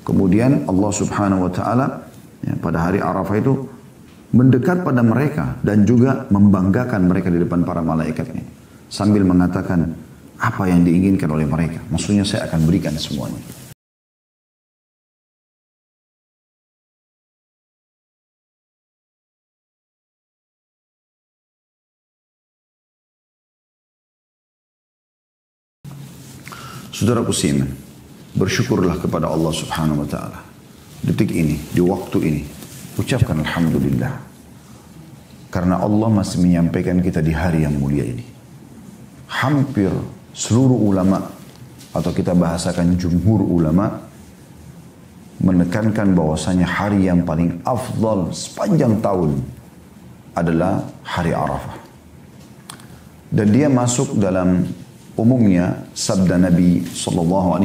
Kemudian Allah Subhanahu wa taala pada hari Arafah itu mendekat pada mereka dan juga membanggakan mereka di depan para malaikatnya sambil mengatakan apa yang diinginkan oleh mereka. Maksudnya saya akan berikan semuanya. Saudaraku seiman, bersyukurlah kepada Allah Subhanahu wa taala. Detik ini, di waktu ini, ucapkan alhamdulillah. Karena Allah masih menyampaikan kita di hari yang mulia ini. Hampir seluruh ulama atau kita bahasakan jumhur ulama menekankan bahwasanya hari yang paling afdal sepanjang tahun adalah hari Arafah. Dan dia masuk dalam umumnya sabda Nabi SAW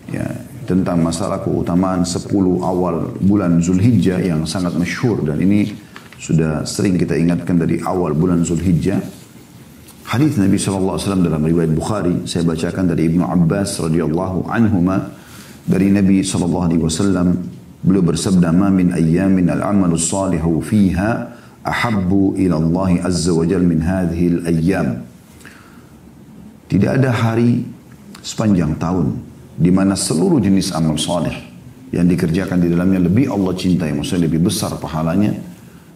ya, tentang masalah keutamaan 10 awal bulan Zulhijjah yang sangat masyhur, dan ini sudah sering kita ingatkan dari awal bulan Zulhijjah. Hadis Nabi SAW dalam riwayat Bukhari, saya bacakan dari Ibnu Abbas radhiyallahu anhuma, dari Nabi SAW, beliau bersabda, "Ma min ayyamin al-amalu salihu fiha ahabbu ila Allah azza wa jalla min hadhihi al-ayyam." Tidak ada hari sepanjang tahun di mana seluruh jenis amal saleh yang dikerjakan di dalamnya lebih Allah cintai, maksudnya lebih besar pahalanya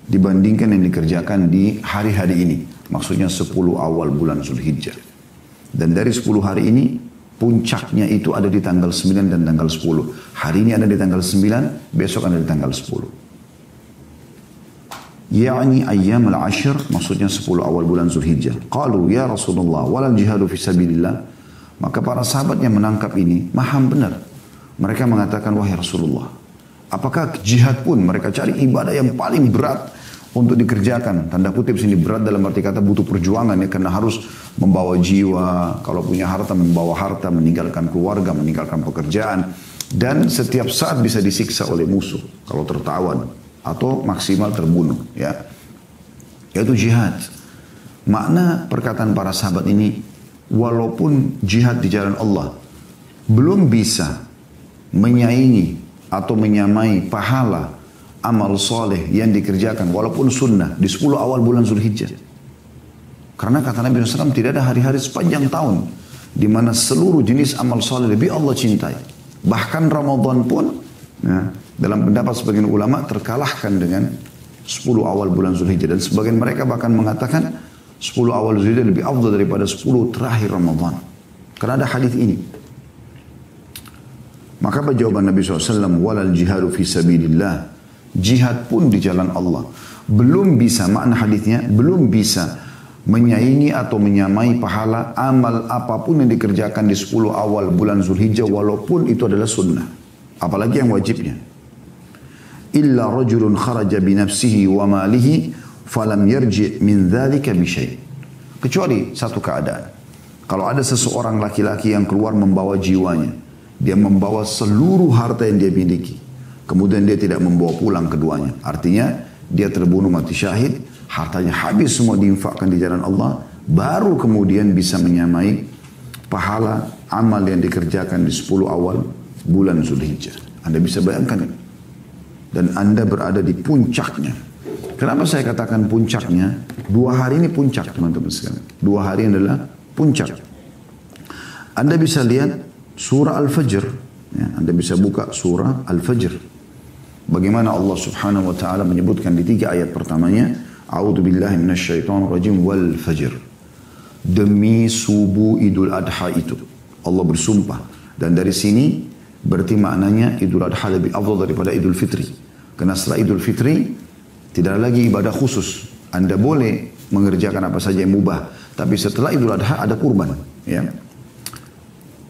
dibandingkan yang dikerjakan di hari-hari ini. Maksudnya 10 awal bulan Zulhijjah. Dan dari 10 hari ini, puncaknya itu ada di tanggal 9 dan tanggal 10. Hari ini ada di tanggal 9, besok ada di tanggal 10. Yani ayyam al-ashr, maksudnya 10 awal bulan Zulhijjah. Qalu ya Rasulullah walal jihadu fi sabilillah. Maka para sahabat yang menangkap ini paham benar. Mereka mengatakan, wahai Rasulullah, apakah jihad pun mereka cari ibadah yang paling berat untuk dikerjakan? Tanda kutip sini berat dalam arti kata butuh perjuangan ya, karena harus membawa jiwa, kalau punya harta membawa harta, meninggalkan keluarga, meninggalkan pekerjaan, dan setiap saat bisa disiksa oleh musuh kalau tertawan atau maksimal terbunuh ya. Yaitu jihad. Makna perkataan para sahabat ini, walaupun jihad di jalan Allah belum bisa menyaingi atau menyamai pahala amal soleh yang dikerjakan walaupun sunnah di 10 awal bulan Zulhijjah. Karena kata Nabi SAW, tidak ada hari-hari sepanjang tahun di mana seluruh jenis amal soleh lebih Allah cintai. Bahkan Ramadan pun ya, dalam pendapat sebagian ulama terkalahkan dengan 10 awal bulan Zulhijjah. Dan sebagian mereka bahkan mengatakan 10 awal Zulhijjah lebih afdal daripada 10 terakhir Ramadan. Karena ada hadis ini. Maka jawaban Nabi SAW, walal jihadu fi sabilillah. Jihad pun di jalan Allah. Belum bisa, makna hadisnya, belum bisa menyaingi atau menyamai pahala amal apapun yang dikerjakan di 10 awal bulan Zulhijjah walaupun itu adalah sunnah. Apalagi yang wajibnya. Illa rajulun kharaja binafsihi wa malihi falam yarji' min dzalika bi syai'. Kecuali satu keadaan. Kalau ada seseorang laki-laki yang keluar membawa jiwanya, dia membawa seluruh harta yang dia miliki, kemudian dia tidak membawa pulang keduanya. Artinya dia terbunuh mati syahid, hartanya habis semua diinfakkan di jalan Allah, baru kemudian bisa menyamai pahala amal yang dikerjakan di 10 awal bulan Zulhijjah. Anda bisa bayangkan. Dan Anda berada di puncaknya. Kenapa saya katakan puncaknya? 2 hari ini puncak, teman-teman sekalian. 2 hari adalah puncak. Anda bisa lihat surah Al-Fajr. Ya, Anda bisa buka surah Al-Fajr. Bagaimana Allah Subhanahu wa taala menyebutkan di 3 ayat pertamanya, A'udzubillahi minasyaitonir rajim wal fajr. Demi subuh Idul Adha itu. Allah bersumpah. Dan dari sini berarti maknanya Idul Adha lebih afdal daripada Idul Fitri. Karena setelah Idul Fitri tidak ada lagi ibadah khusus. Anda boleh mengerjakan apa saja yang mubah. Tapi setelah Idul Adha ada kurban. Ya.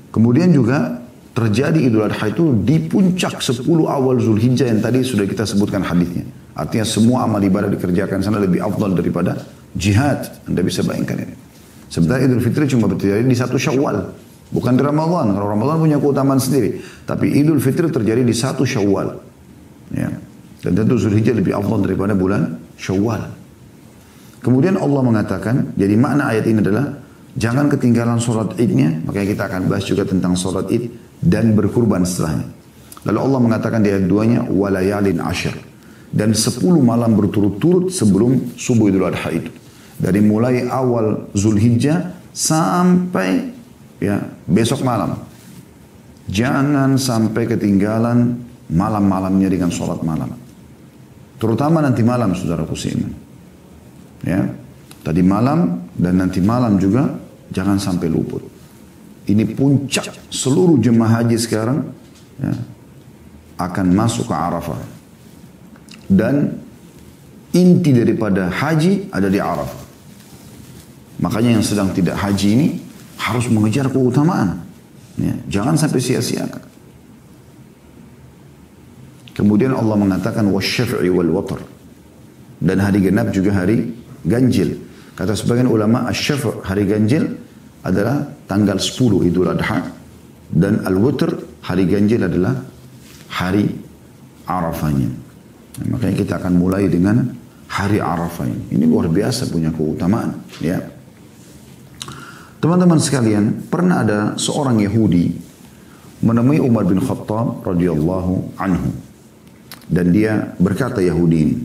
Kemudian juga terjadi Idul Adha itu di puncak 10 awal Zulhijjah yang tadi sudah kita sebutkan hadisnya. Artinya semua amal ibadah dikerjakan sana lebih afdal daripada jihad. Anda bisa bayangkan ini. Sebenarnya Idul Fitri cuma terjadi di 1 Syawal. Bukan di Ramadan. Kalau Ramadan punya keutamaan sendiri. Tapi Idul Fitri terjadi di 1 Syawal. Ya. Dan tentu Zulhijjah lebih afdal daripada bulan Syawal. Kemudian Allah mengatakan, jadi makna ayat ini adalah jangan ketinggalan sholat idnya. Makanya kita akan bahas juga tentang sholat id. dan berkurban setelahnya. Lalu Allah mengatakan di ayat 2-nya walayalin ashar, dan 10 malam berturut-turut sebelum subuh Idul Adha itu. Dari mulai awal Zulhijjah sampai besok malam. Jangan sampai ketinggalan malam-malamnya dengan sholat malam. Terutama nanti malam, saudaraku seiman. Ya, tadi malam dan nanti malam juga jangan sampai luput. Ini puncak seluruh jemaah haji sekarang akan masuk ke Arafah. Dan inti daripada haji ada di Arafah. Makanya yang sedang tidak haji ini harus mengejar keutamaan. Ya, jangan sampai sia-siakan. Kemudian Allah mengatakan wasyafi'i wal watr. Dan hari genap juga hari ganjil. Kata sebagian ulama asy-syafi' hari ganjil adalah tanggal 10 Idul Adha, dan al-witr hari ganjil adalah hari Arafahnya. Nah, makanya kita akan mulai dengan hari Arafah ini. Ini luar biasa punya keutamaan, ya. Teman-teman sekalian, pernah ada seorang Yahudi menemui Umar bin Khattab radhiyallahu anhu, dan dia berkata Yahudi ini,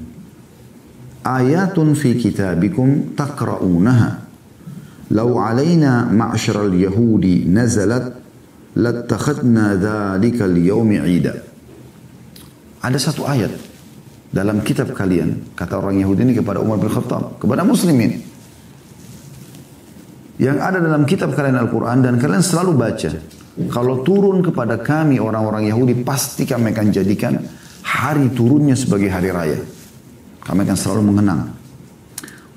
ayatun fi kitabikum taqra'unaha law alaina ma'syaral yahudi nazalat lattakhadna dhalika al-yawmi 'ida. Ada satu ayat dalam kitab kalian, kata orang Yahudi ini kepada Umar bin Khattab, kepada muslimin, yang ada dalam kitab kalian Al-Quran dan kalian selalu baca, kalau turun kepada kami orang-orang Yahudi pasti kami akan jadikan hari turunnya sebagai hari raya. Kami akan selalu mengenang.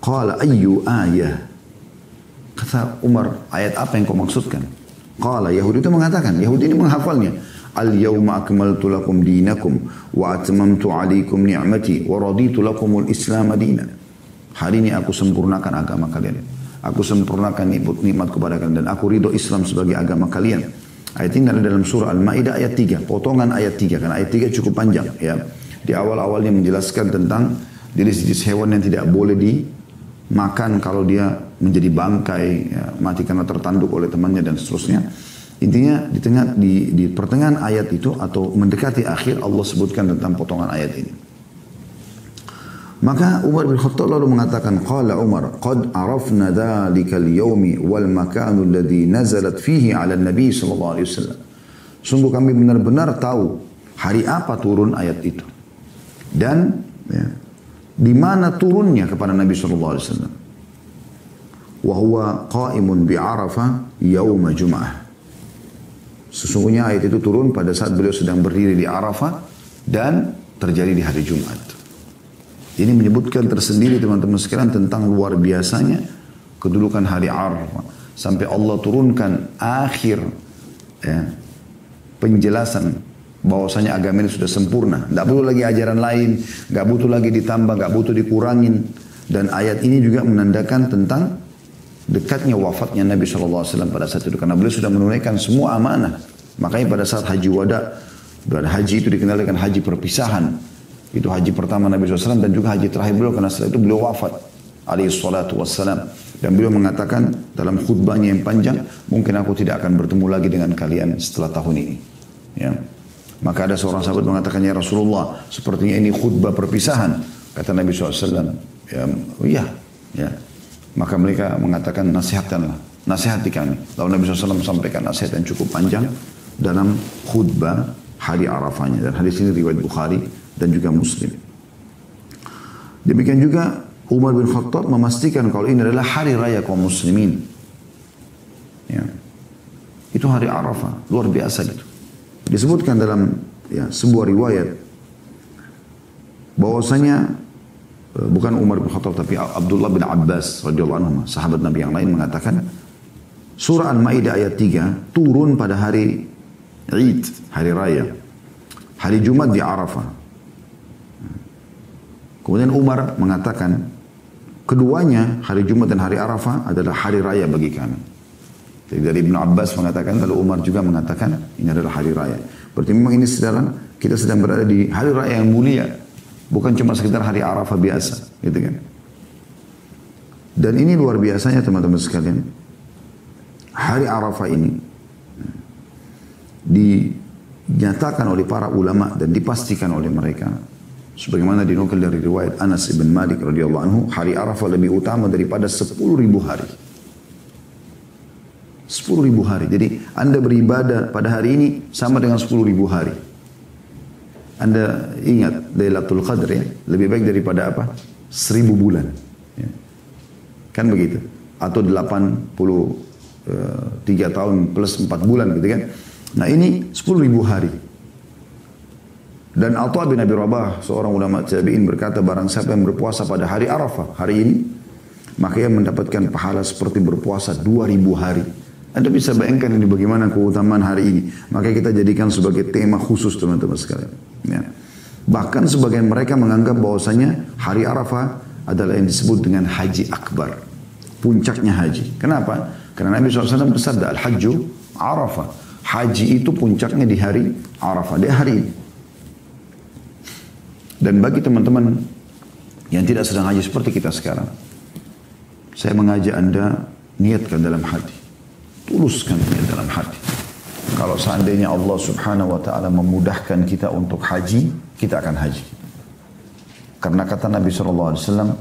Qala ayyu ayah. Kata Umar, ayat apa yang kau maksudkan? Qala, Yahudi itu mengatakan, Yahudi ini menghafalnya. Al-yawma akmaltu lakum dinakum wa atmamtu alaikum ni'mati wa raditu lakumul islam dina. Hari ini aku sempurnakan agama kalian. Aku sempurnakan nikmat kepada kalian dan aku ridho Islam sebagai agama kalian. Ayat ini ada dalam surah Al-Maidah ayat 3, potongan ayat 3, karena ayat 3 cukup panjang, ya. Di awal-awalnya menjelaskan tentang jenis-jenis hewan yang tidak boleh dimakan kalau dia menjadi bangkai, ya, mati karena tertanduk oleh temannya dan seterusnya. Intinya di pertengahan ayat itu atau mendekati akhir Allah sebutkan tentang potongan ayat ini. Maka Umar bin Khattab lalu mengatakan, qala Umar, qad arafna dhalika al-yawmi wal makanu alladhi nazalat fihi ala nabi sallallahu alaihi wasallam. Sungguh kami benar-benar tahu hari apa turun ayat itu. Dan di mana turunnya kepada Nabi sallallahu alaihi wasallam. Wa huwa qa'imun bi Arafah yauma Jum'ah. Sesungguhnya ayat itu turun pada saat beliau sedang berdiri di Arafah dan terjadi di hari Jumat. Ini menyebutkan tersendiri teman-teman sekalian tentang luar biasanya kedudukan hari Arafah. Sampai Allah turunkan akhir penjelasan bahwasanya agama ini sudah sempurna. Tidak perlu lagi ajaran lain, nggak butuh lagi ditambah, nggak butuh dikurangin. Dan ayat ini juga menandakan tentang dekatnya wafatnya Nabi SAW pada saat itu. Karena beliau sudah menunaikan semua amanah. Makanya pada saat haji wada, haji itu dikenal dengan haji perpisahan. Itu haji pertama Nabi SAW dan juga haji terakhir beliau, karena setelah itu beliau wafat alaihi salatu wassalam. Dan beliau mengatakan dalam khutbahnya yang panjang, mungkin aku tidak akan bertemu lagi dengan kalian setelah tahun ini. Ya. Maka ada seorang sahabat mengatakan, ya Rasulullah, sepertinya ini khutbah perpisahan. Kata Nabi SAW, ya. Maka mereka mengatakan, nasihati kami. Lalu Nabi SAW sampaikan nasihat yang cukup panjang dalam khutbah hari Arafahnya. Dan hadis ini riwayat Bukhari dan juga Muslim. Demikian juga Umar bin Khattab memastikan kalau ini adalah hari raya kaum muslimin. Ya. Itu hari Arafah, luar biasa gitu. Disebutkan dalam sebuah riwayat bahwasanya bukan Umar bin Khattab tapi Abdullah bin Abbas radhiyallahu anhu, sahabat Nabi yang lain, mengatakan surah Al-Maidah ayat 3 turun pada hari Eid, hari raya, hari Jumat di Arafah. Kemudian Umar mengatakan, keduanya, hari Jumat dan hari Arafah adalah hari raya bagi kami. Jadi dari Ibnu Abbas mengatakan, lalu Umar juga mengatakan, ini adalah hari raya. Berarti memang ini kita sedang berada di hari raya yang mulia. Bukan cuma sekedar hari Arafah biasa. Gitu kan. Dan ini luar biasanya teman-teman sekalian. Hari Arafah ini, dinyatakan oleh para ulama dan dipastikan oleh mereka, sebagaimana dinukil dari riwayat Anas ibn Malik radhiyallahu anhu, hari Arafah lebih utama daripada 10.000 hari. 10.000 hari. Jadi Anda beribadah pada hari ini sama dengan 10.000 hari. Anda ingat Lailatul Qadar ya, lebih baik daripada apa? 1000 bulan. Ya. Kan begitu. Atau 83 tahun plus 4 bulan gitu kan. Nah ini 10.000 hari. Dan Atha bin Abi Rabah, seorang ulama tabi'in berkata, barang siapa yang berpuasa pada hari Arafah, hari ini, maka ia mendapatkan pahala seperti berpuasa 2.000 hari. Anda bisa bayangkan ini bagaimana keutamaan hari ini. Maka kita jadikan sebagai tema khusus teman-teman sekalian. Ya. Bahkan sebagian mereka menganggap bahwasanya hari Arafah adalah yang disebut dengan haji akbar. Puncaknya haji. Kenapa? Karena Nabi SAW bersabda, Al-Hajju Arafah. Haji itu puncaknya di hari Arafah. Di hari ini. Dan bagi teman-teman yang tidak sedang haji seperti kita sekarang, saya mengajak Anda niatkan dalam hati. Tuluskan niat dalam hati. Kalau seandainya Allah subhanahu wa ta'ala memudahkan kita untuk haji, kita akan haji. Karena kata Nabi SAW,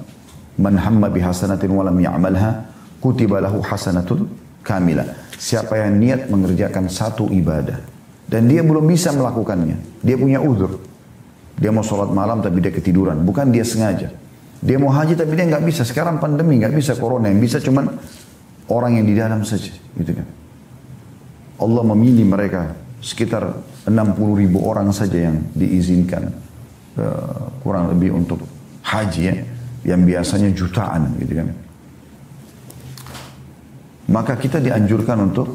Man hamma bihasanatin walam ya'malha, kutiba lahu hasanatun kamilah. Siapa yang niat mengerjakan satu ibadah, dan dia belum bisa melakukannya, dia punya uzur. Dia mau sholat malam tapi dia ketiduran, bukan dia sengaja. Dia mau haji tapi dia nggak bisa. Sekarang pandemi nggak bisa, corona, yang bisa cuman orang yang di dalam saja, gitu kan. Allah memilih mereka sekitar 60.000 orang saja yang diizinkan kurang lebih untuk haji ya, yang biasanya jutaan, gitu kan. Maka kita dianjurkan untuk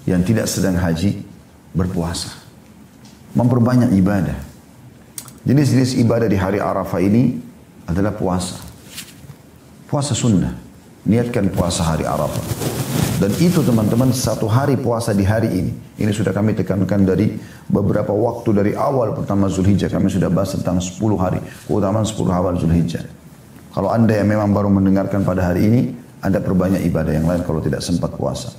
yang tidak sedang haji berpuasa, memperbanyak ibadah. Jenis-jenis ibadah di hari Arafah ini adalah puasa. Puasa sunnah. Niatkan puasa hari Arafah. Dan itu teman-teman, satu hari puasa di hari ini. Ini sudah kami tekankan dari beberapa waktu dari awal pertama Zulhijjah. Kami sudah bahas tentang 10 hari. Keutamaan 10 awal Zulhijjah. Kalau Anda yang memang baru mendengarkan pada hari ini, Anda perbanyak ibadah yang lain kalau tidak sempat puasa.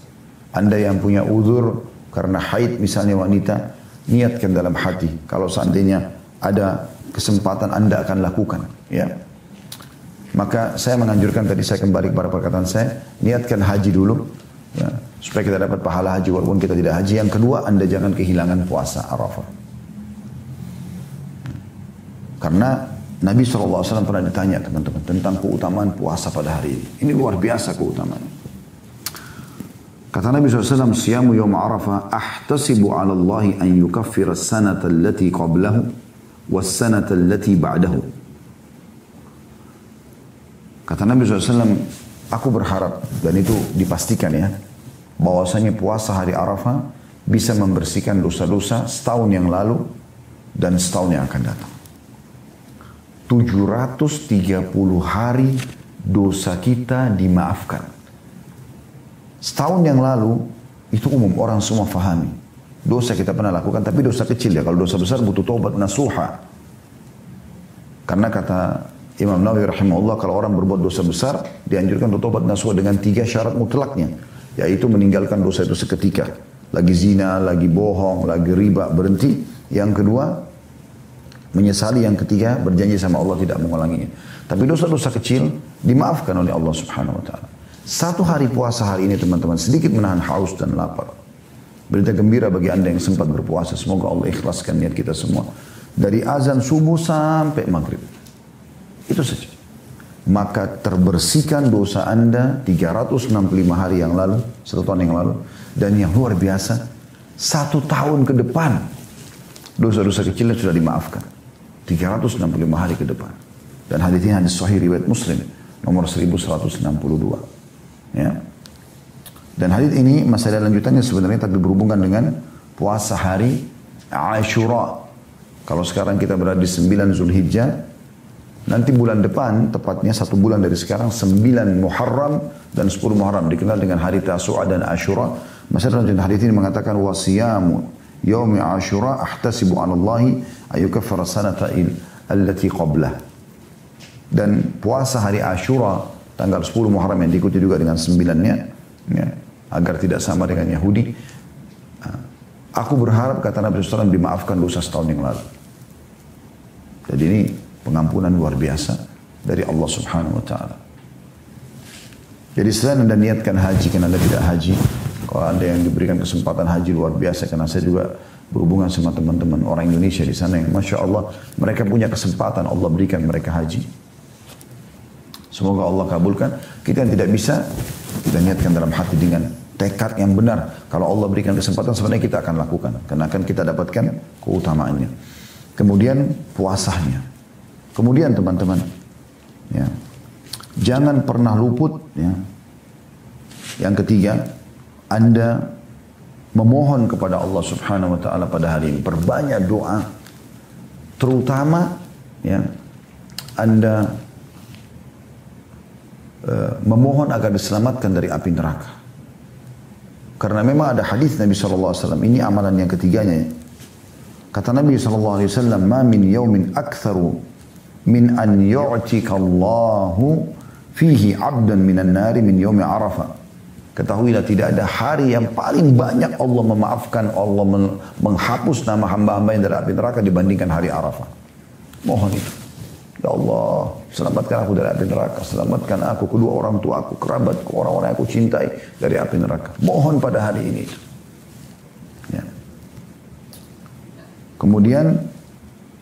Anda yang punya uzur karena haid misalnya wanita, niatkan dalam hati. Kalau seandainya ada kesempatan Anda akan lakukan, ya. Maka saya menganjurkan, tadi saya kembali kepada perkataan saya, niatkan haji dulu, ya, supaya kita dapat pahala haji walaupun kita tidak haji. Yang kedua, Anda jangan kehilangan puasa Arafah. Karena Nabi SAW pernah ditanya teman-teman tentang keutamaan puasa pada hari ini. Ini luar biasa keutamaan. Kata Nabi SAW, Siyamu yawm Arafah, ahtasibu ala Allahi an yukaffira as-sanata allati qablahu was-sanata allati ba'dahu. Kata Nabi SAW, aku berharap, dan itu dipastikan ya, bahwasanya puasa hari Arafah bisa membersihkan dosa-dosa setahun yang lalu dan setahun yang akan datang. 730 hari dosa kita dimaafkan. Setahun yang lalu, itu umum, orang semua fahami. Dosa kita pernah lakukan, tapi dosa kecil ya. Kalau dosa besar butuh taubat nasuha. Karena kata Imam Nawawi rahimahullah, kalau orang berbuat dosa besar, dianjurkan untuk taubat nasuha dengan 3 syarat mutlaknya. Yaitu meninggalkan dosa itu seketika. Lagi zina, lagi bohong, lagi riba, berhenti. Yang kedua, menyesali. Yang ketiga, berjanji sama Allah tidak mengulanginya. Tapi dosa-dosa kecil dimaafkan oleh Allah subhanahu wa ta'ala. Satu hari puasa hari ini teman-teman, sedikit menahan haus dan lapar. Berita gembira bagi Anda yang sempat berpuasa. Semoga Allah ikhlaskan niat kita semua. Dari azan subuh sampai maghrib. Itu saja. Maka terbersihkan dosa Anda 365 hari yang lalu, 1 tahun yang lalu. Dan yang luar biasa, 1 tahun ke depan, dosa-dosa kecilnya sudah dimaafkan. 365 hari ke depan. Dan hadis ini hadis sahih riwayat Muslim, nomor 1162. Ya. Dan hadis ini masalah lanjutannya sebenarnya tapi berhubungan dengan puasa hari Ashura. Kalau sekarang kita berada di 9 Zulhijjah, nanti bulan depan, tepatnya 1 bulan dari sekarang, 9 Muharram dan 10 Muharram, dikenal dengan hari Tasu'a dan Ashura. Masalah lanjutan hadis ini mengatakan, wasiyamu yaumi Ashura ahtasibu 'ala Allahi ayukaffira sanata allati qablah. Dan puasa hari Ashura tanggal 10 Muharram yang diikuti juga dengan 9-nya, ya, agar tidak sama dengan Yahudi. Aku berharap, kata Nabi SAW, dimaafkan dosa setahun yang lalu. Jadi ini pengampunan luar biasa dari Allah Subhanahu wa Ta'ala. Jadi selain Anda niatkan haji, karena Anda tidak haji, kalau Anda yang diberikan kesempatan haji luar biasa, karena saya juga berhubungan sama teman-teman orang Indonesia di sana yang Masya Allah, mereka punya kesempatan, Allah berikan mereka haji. Semoga Allah kabulkan. Kita yang tidak bisa, kita niatkan dalam hati dengan tekad yang benar. Kalau Allah berikan kesempatan, sebenarnya kita akan lakukan. Karena akan kita dapatkan keutamaannya. Kemudian puasanya. Kemudian teman-teman, ya, jangan pernah luput. Ya. Yang ketiga, Anda memohon kepada Allah Subhanahu Wa Taala pada hari ini. Perbanyak doa, terutama ya, Anda memohon agar diselamatkan dari api neraka. Karena memang ada hadis Nabi SAW, ini amalan yang ketiganya. Kata Nabi SAW, "Ma min yawmin aktharu min an yu'tika Allahu fihi 'abdan minan nari min yawmi Arafah." Ketahuilah tidak ada hari yang paling banyak Allah memaafkan, Allah menghapus nama hamba-hamba yang dari api neraka dibandingkan hari Arafah. Mohon itu. Ya Allah, selamatkan aku dari api neraka. Selamatkan aku, kedua orang tua aku, kerabatku, orang-orang yang aku cintai dari api neraka. Mohon pada hari ini. Ya. Kemudian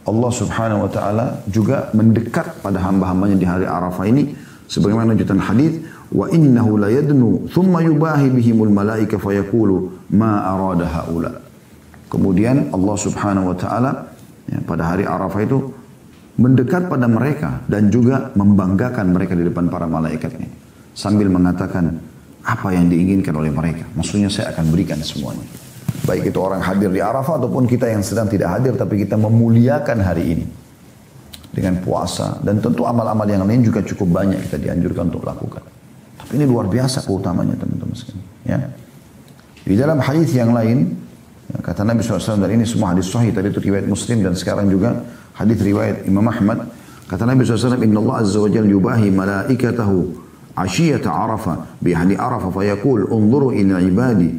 Allah Subhanahu Wa Taala juga mendekat pada hamba-hambanya di hari Arafah ini. Sebagaimana lanjutan hadis, wa innahu la yadnu thumma yubahi bihimul malaika fayaqulu ma arada haula. Kemudian Allah Subhanahu Wa Taala ya, pada hari Arafah itu mendekat pada mereka dan juga membanggakan mereka di depan para malaikatnya sambil mengatakan apa yang diinginkan oleh mereka. Maksudnya saya akan berikan semuanya. Baik itu orang hadir di Arafah ataupun kita yang sedang tidak hadir tapi kita memuliakan hari ini dengan puasa dan tentu amal-amal yang lain juga cukup banyak kita dianjurkan untuk lakukan. Tapi ini luar biasa keutamanya teman-teman sekalian. Ya. Di dalam hadis yang lain kata Nabi SAW, dan ini semua hadis sahih, tadi itu riwayat Muslim dan sekarang juga hadis riwayat Imam Ahmad. Kata Nabi SAW, "Inna Allah Azza wa Jalla yubahi malaikatahu ashiyata Arafah bi ahli Arafah fayaqul unzuru ila ibadi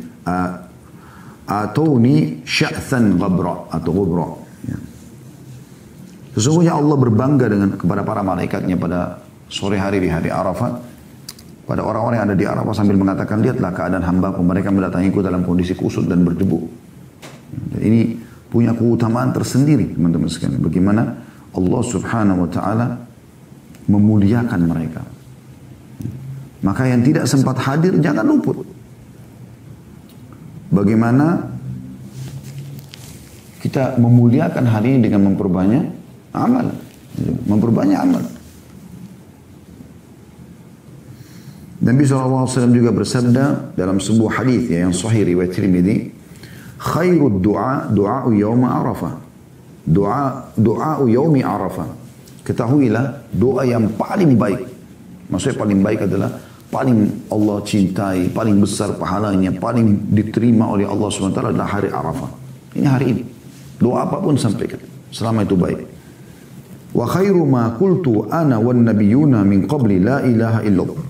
atuni sya'than ghabra atau ghubra." Ya. Sesungguhnya Allah berbangga kepada para malaikatnya pada sore hari di hari Arafah, pada orang-orang yang ada di Arafah sambil mengatakan, lihatlah keadaan hambaku, mereka mendatangiku dalam kondisi kusut dan berdebu. Dan ini punya keutamaan tersendiri teman-teman sekalian. Bagaimana Allah Subhanahu Wa Taala memuliakan mereka. Maka yang tidak sempat hadir jangan luput. Bagaimana kita memuliakan hari ini dengan memperbanyak amal. Memperbanyak amal. Nabi SAW juga bersabda dalam sebuah hadis yang sahih riwayat Tirmidzi, "Khairud du'a du'a'u yauma Arafah." Du'a'u yaumi Arafah. Ketahuilah doa yang paling baik. Maksudnya paling baik adalah paling Allah cintai, paling besar pahalanya, paling diterima oleh Allah SWT adalah hari Arafah. Ini hari ini. Doa apapun sampaikan selama itu baik. Wa khairu ma qultu ana wan nabiyuna min qabli la ilaha illallah.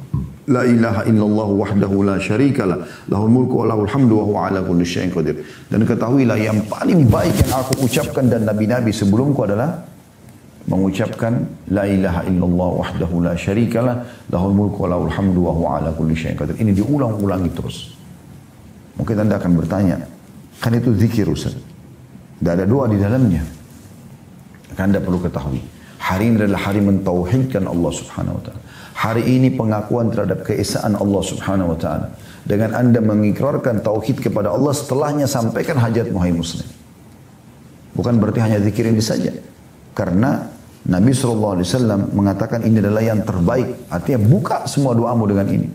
La ilaha illallah wahdahu la syarikalah, lahul mulku wa lahul hamdu wa huwa ala kulli syai'in qadir. Dan ketahuilah yang paling baik yang aku ucapkan dan nabi-nabi sebelumku adalah mengucapkan la ilaha illallah wahdahu la syarikalah, lahul mulku wa lahul hamdu wa huwa ala kulli syai'in qadir. Ini diulang-ulangi terus. Mungkin Anda akan bertanya, kan itu zikir Ustaz. Tidak ada doa di dalamnya. Kan Anda perlu ketahui, hari ini adalah hari mentauhidkan Allah Subhanahu Wa Taala. Hari ini pengakuan terhadap keesaan Allah Subhanahu Wa Taala. Dengan Anda mengikrarkan tauhid kepada Allah, setelahnya sampaikan hajatmu hai muslim. Bukan berarti hanya zikir ini saja. Karena Nabi SAW mengatakan ini adalah yang terbaik. Artinya buka semua doamu dengan ini.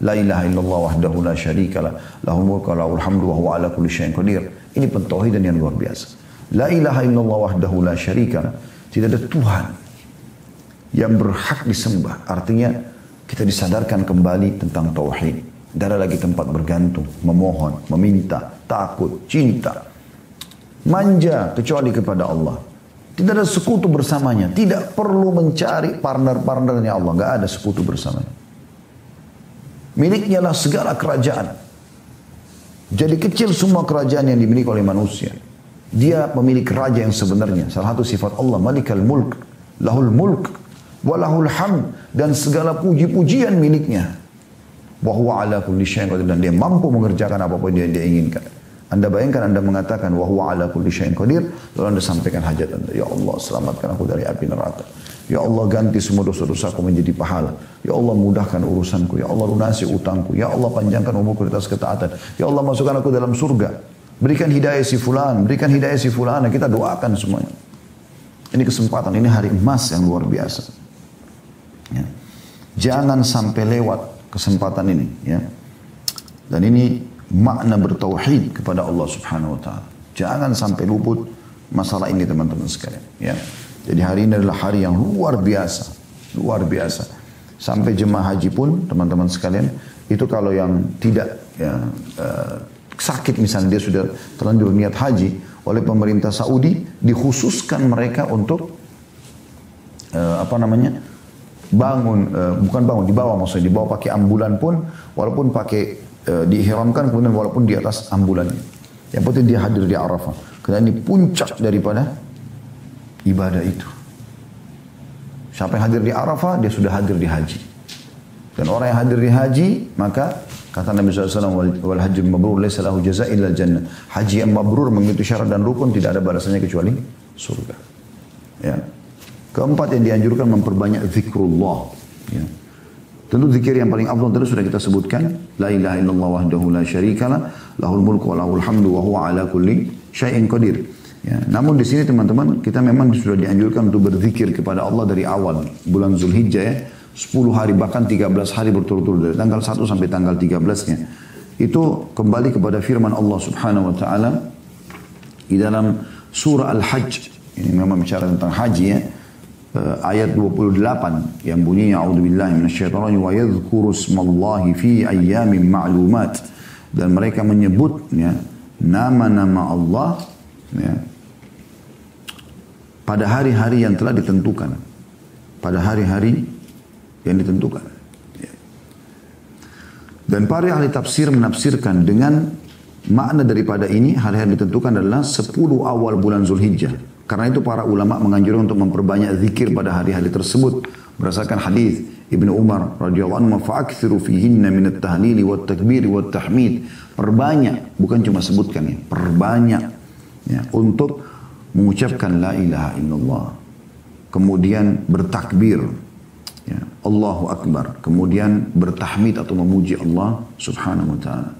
La ilaha illallah wahdahu la syarikalah, lahul mulku wa lahul hamdu wa huwa ala kulli syai'in qadir. Ini pentauhidan yang luar biasa. La ilaha illallah wahdahu la syarikalah. Tidak ada Tuhan yang berhak disembah. Artinya kita disadarkan kembali tentang tauhid. Tidak ada lagi tempat bergantung, memohon, meminta, takut, cinta, manja kecuali kepada Allah. Tidak ada sekutu bersamanya. Tidak perlu mencari partner-partnernya Allah. Tidak ada sekutu bersamanya. Miliknya lah segala kerajaan. Jadi kecil semua kerajaan yang dimiliki oleh manusia. Dia pemilik raja yang sebenarnya. Salah satu sifat Allah, Malikal Mulk, Lahul Mulk, Walahul Hamd, dan segala puji-pujian miliknya. Wa huwa ala kulli syai'in qadir, dan dia mampu mengerjakan apapun yang dia inginkan. Anda bayangkan Anda mengatakan wa huwa ala kulli syai'in qadir, lalu Anda sampaikan hajat Anda, ya Allah selamatkan aku dari api neraka. Ya Allah ganti semua dosa-dosaku menjadi pahala. Ya Allah mudahkan urusanku. Ya Allah lunasi utangku. Ya Allah panjangkan umurku di atas ketaatan. Ya Allah masukkan aku dalam surga. Berikan hidayah si fulan, berikan hidayah si fulan. Kita doakan semuanya. Ini kesempatan, ini hari emas yang luar biasa. Ya. Jangan sampai lewat kesempatan ini. Ya. Dan ini makna bertauhid kepada Allah Subhanahu Wa Taala. Jangan sampai luput masalah ini teman-teman sekalian. Ya. Jadi hari ini adalah hari yang luar biasa. Luar biasa. Sampai jemaah haji pun teman-teman sekalian, itu kalau yang tidak sakit misalnya dia sudah terlanjur niat haji, oleh pemerintah Saudi dikhususkan mereka untuk dibawa pakai ambulan pun, walaupun pakai diihramkan, kemudian walaupun di atas ambulannya. Yang penting dia hadir di Arafah. Karena ini puncak daripada ibadah itu. Siapa yang hadir di Arafah, dia sudah hadir di haji. Dan orang yang hadir di haji, maka kata Nabi SAW, wal haji mabrur laysa lahu jazaa illa jannah. Haji yang mabrur mengikuti syarat dan rukun tidak ada balasannya kecuali surga. Ya. Keempat yang dianjurkan memperbanyak zikrullah. Ya. Tentu zikir yang paling afdal tadi sudah kita sebutkan, la ilaha illallah wahdahu la syarikalah, lahul mulku wa lahul hamdu wa huwa ala kulli syai'in qadir. Ya, namun di sini teman-teman kita memang sudah dianjurkan untuk berzikir kepada Allah dari awal bulan Zulhijjah ya, 10 hari bahkan 13 hari berturut-turut dari tanggal 1 sampai tanggal 13-nya. Itu kembali kepada firman Allah Subhanahu wa taala di dalam surah Al-Hajj. Ini memang bicara tentang haji ya. Ayat 28 yang bunyinya a'udzubillahi minasyaitonir rajim wa yadhkuru ismallahi fi ayyamin ma'lumat, dan mereka menyebut ya nama-nama Allah ya, pada hari-hari yang telah ditentukan. Pada hari-hari yang ditentukan. Ya. Dan para ahli tafsir menafsirkan dengan makna daripada ini, hari-hari ditentukan adalah 10 awal bulan Zulhijjah. Karena itu para ulama menganjurkan untuk memperbanyak zikir pada hari-hari tersebut. Berdasarkan hadis Ibnu Umar radhiyallahu anhu, fa'akthiru fihinna min at-tahlili wat-takbiri wat-tahmid. Perbanyak, bukan cuma sebutkan ya, perbanyak ya, untuk mengucapkan la ilaha illallah, kemudian bertakbir ya, Allahu Akbar, kemudian bertahmid atau memuji Allah Subhanahu wa taala.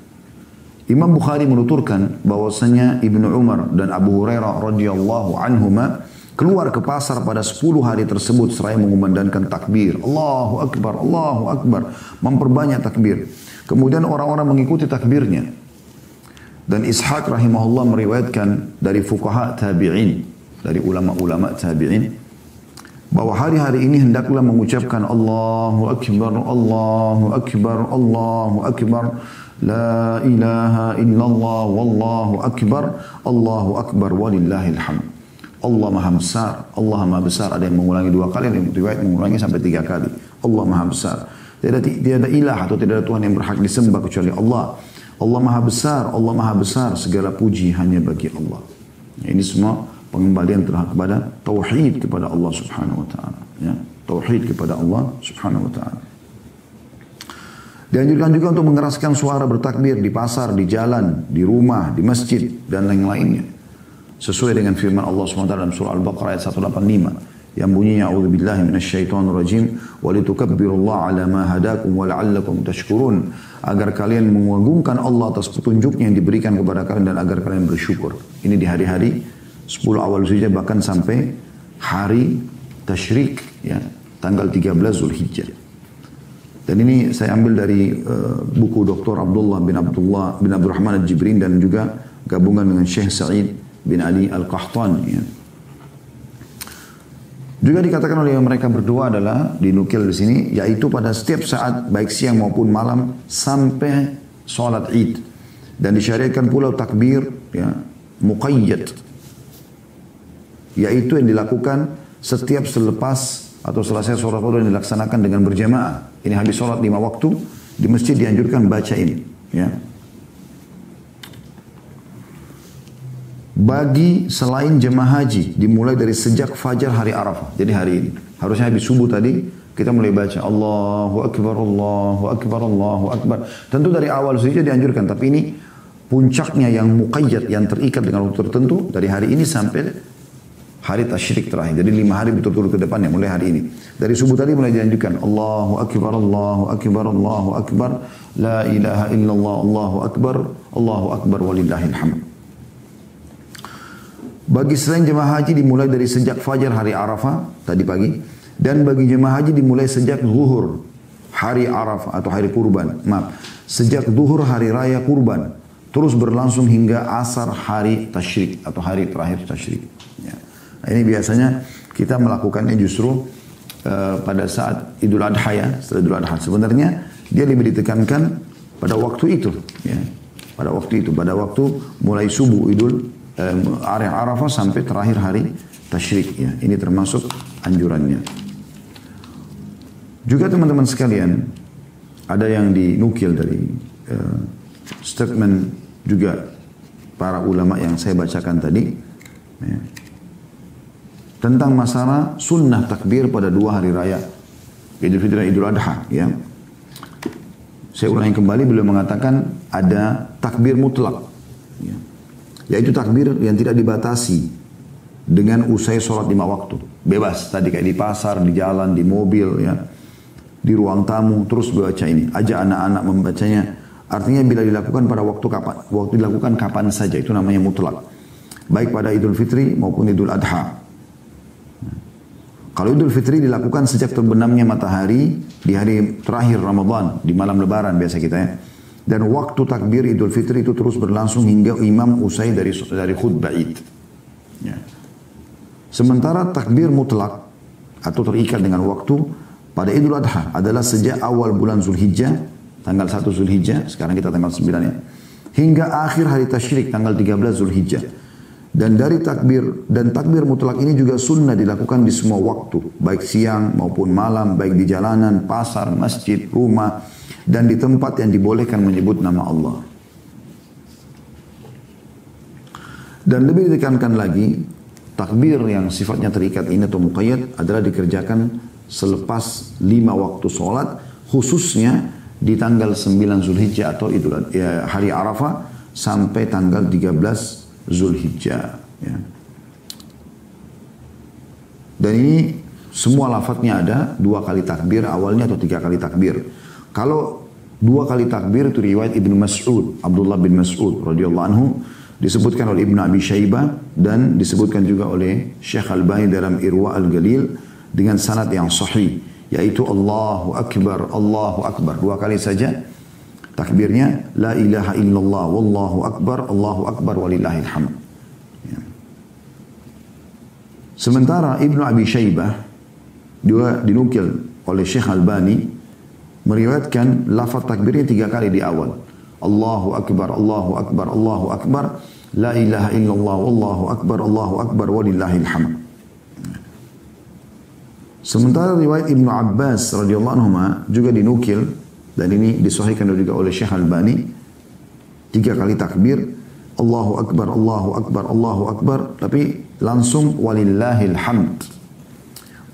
Imam Bukhari menuturkan bahwasanya Ibnu Umar dan Abu Hurairah radhiyallahu anhuma keluar ke pasar pada 10 hari tersebut seraya mengumandangkan takbir, Allahu Akbar, Allahu Akbar, memperbanyak takbir. Kemudian orang-orang mengikuti takbirnya. Dan Ishaq rahimahullah meriwayatkan dari fuqaha tabi'in, dari ulama-ulama tabi'in, bahwa hari-hari ini hendaklah mengucapkan Allahu Akbar, Allahu Akbar, Allahu Akbar, la ilaha illallah, wallahu akbar, Allahu Akbar, walillahil hamd. Allah maha besar, Allah maha besar. Ada yang mengulangi 2 kali, ada yang riwayat mengulangi sampai 3 kali. Allah maha besar. Tidak ada ilah atau tidak ada Tuhan yang berhak disembah kecuali Allah. Allah maha besar, Allah maha besar, segala puji hanya bagi Allah. Ini semua pengembalian kepada tauhid kepada Allah Subhanahu wa taala, ya. Tauhid kepada Allah Subhanahu wa taala. Dianjurkan juga untuk mengeraskan suara bertakbir di pasar, di jalan, di rumah, di masjid dan lain-lainnya. Sesuai dengan firman Allah SWT dalam surah Al-Baqarah ayat 185 yang bunyinya a'udzubillahi minasyaitonir rajim wa litukabbirullaha ala ma hadakum wa la'allakum tashkurun, agar kalian mengagungkan Allah atas petunjuknya yang diberikan kepada kalian dan agar kalian bersyukur. Ini di hari-hari 10 awal Zulhijjah, bahkan sampai hari tasyrik ya, tanggal 13 Zulhijjah. Dan ini saya ambil dari buku Dr. Abdullah bin Abdurrahman Al-Jibrin dan juga gabungan dengan Syekh Sa'id bin Ali Al-Qahtani ya. Juga dikatakan oleh mereka berdua adalah dinukil di sini, yaitu pada setiap saat baik siang maupun malam sampai sholat Id, dan disyariatkan pula takbir ya, muqayyad, yaitu yang dilakukan setiap selepas atau selesai sholat fardu yang dilaksanakan dengan berjamaah. Ini habis sholat 5 waktu di masjid dianjurkan baca ini ya. bagi selain jemaah haji dimulai dari sejak fajar hari Arafah. Jadi hari ini harusnya habis subuh tadi kita mulai baca Allahu Akbar, Allahu Akbar, Allahu Akbar. Tentu dari awal saja dianjurkan, tapi ini puncaknya yang muqayyad, yang terikat dengan waktu tertentu dari hari ini sampai hari tasyrik terakhir. Jadi 5 hari betul-betul ke depannya mulai hari ini. Dari subuh tadi mulai dianjurkan Allahu Akbar, Allahu Akbar, Allahu Akbar, la ilaha illallah, Allahu Akbar walillahil hamd. Bagi selain jemaah haji dimulai dari sejak fajar hari Arafah tadi pagi, dan bagi jemaah haji dimulai sejak zuhur hari Arafah atau hari kurban. Sejak zuhur hari raya kurban terus berlangsung hingga asar hari tasyrik atau hari terakhir tasyrik. Ya. Nah, ini biasanya kita melakukannya justru pada saat Idul Adha ya, setelah Idul Adha. Sebenarnya dia lebih ditekankan pada waktu itu, ya. Pada waktu itu, pada waktu mulai subuh area Arafah sampai terakhir hari tasyrik ya. Ini termasuk anjurannya. Juga teman-teman sekalian, ada yang dinukil dari statement juga para ulama yang saya bacakan tadi ya, tentang masalah sunnah takbir pada 2 hari raya Idul Fitri dan Idul Adha ya. Saya ulangi kembali, beliau mengatakan ada takbir mutlak ya, yaitu takbir yang tidak dibatasi dengan usai sholat 5 waktu. Bebas, tadi kayak di pasar, di jalan, di mobil, ya, di ruang tamu, terus baca ini. Ajak anak-anak membacanya. Artinya bila dilakukan pada waktu dilakukan kapan saja, itu namanya mutlak. Baik pada Idul Fitri maupun Idul Adha. Kalau Idul Fitri dilakukan sejak terbenamnya matahari di hari terakhir Ramadan, di malam Lebaran biasa kita ya. Dan waktu takbir Idul Fitri itu terus berlangsung hingga imam usai dari khutbah Id. Ya. Sementara takbir mutlak atau terikat dengan waktu pada Idul Adha adalah sejak awal bulan Zulhijjah, tanggal 1 Zulhijjah, sekarang kita tanggal 9 ya, hingga akhir hari tasyrik tanggal 13 Zulhijjah. Dan dari takbir mutlak ini juga sunnah dilakukan di semua waktu, baik siang maupun malam, baik di jalanan, pasar, masjid, rumah, dan di tempat yang dibolehkan menyebut nama Allah. Dan lebih ditekankan lagi, takbir yang sifatnya terikat ini atau muqayyad adalah dikerjakan selepas 5 waktu sholat, khususnya di tanggal 9 Zulhijjah atau hari Arafah sampai tanggal 13 Zulhijjah. Ya. Dan ini semua lafadznya ada 2 kali takbir awalnya atau 3 kali takbir. Kalau 2 kali takbir itu riwayat Ibnu Mas'ud, Abdullah bin Mas'ud radhiyallahu anhu, disebutkan oleh Ibnu Abi Syaibah dan disebutkan juga oleh Syekh Albani dalam Irwa Al-Galil dengan sanad yang sahih, yaitu Allahu Akbar, Allahu Akbar. 2 kali saja takbirnya, la ilaha illallah, wallahu akbar, Allahu akbar, walillahil hamd. Ya. Sementara Ibnu Abi Syaibah juga dinukil oleh Syekh Albani meriwayatkan lafaz takbirnya 3 kali di awal. Allahu akbar, Allahu akbar, Allahu akbar, la ilaha illallah, wallahu akbar, walillahil hamd. Sementara riwayat Ibnu Abbas radhiyallahu anhu juga dinukil dan ini disahihkan juga oleh Syekh Albani, 3 kali takbir, Allahu akbar, Allahu akbar, Allahu akbar, tapi langsung walillahil hamd.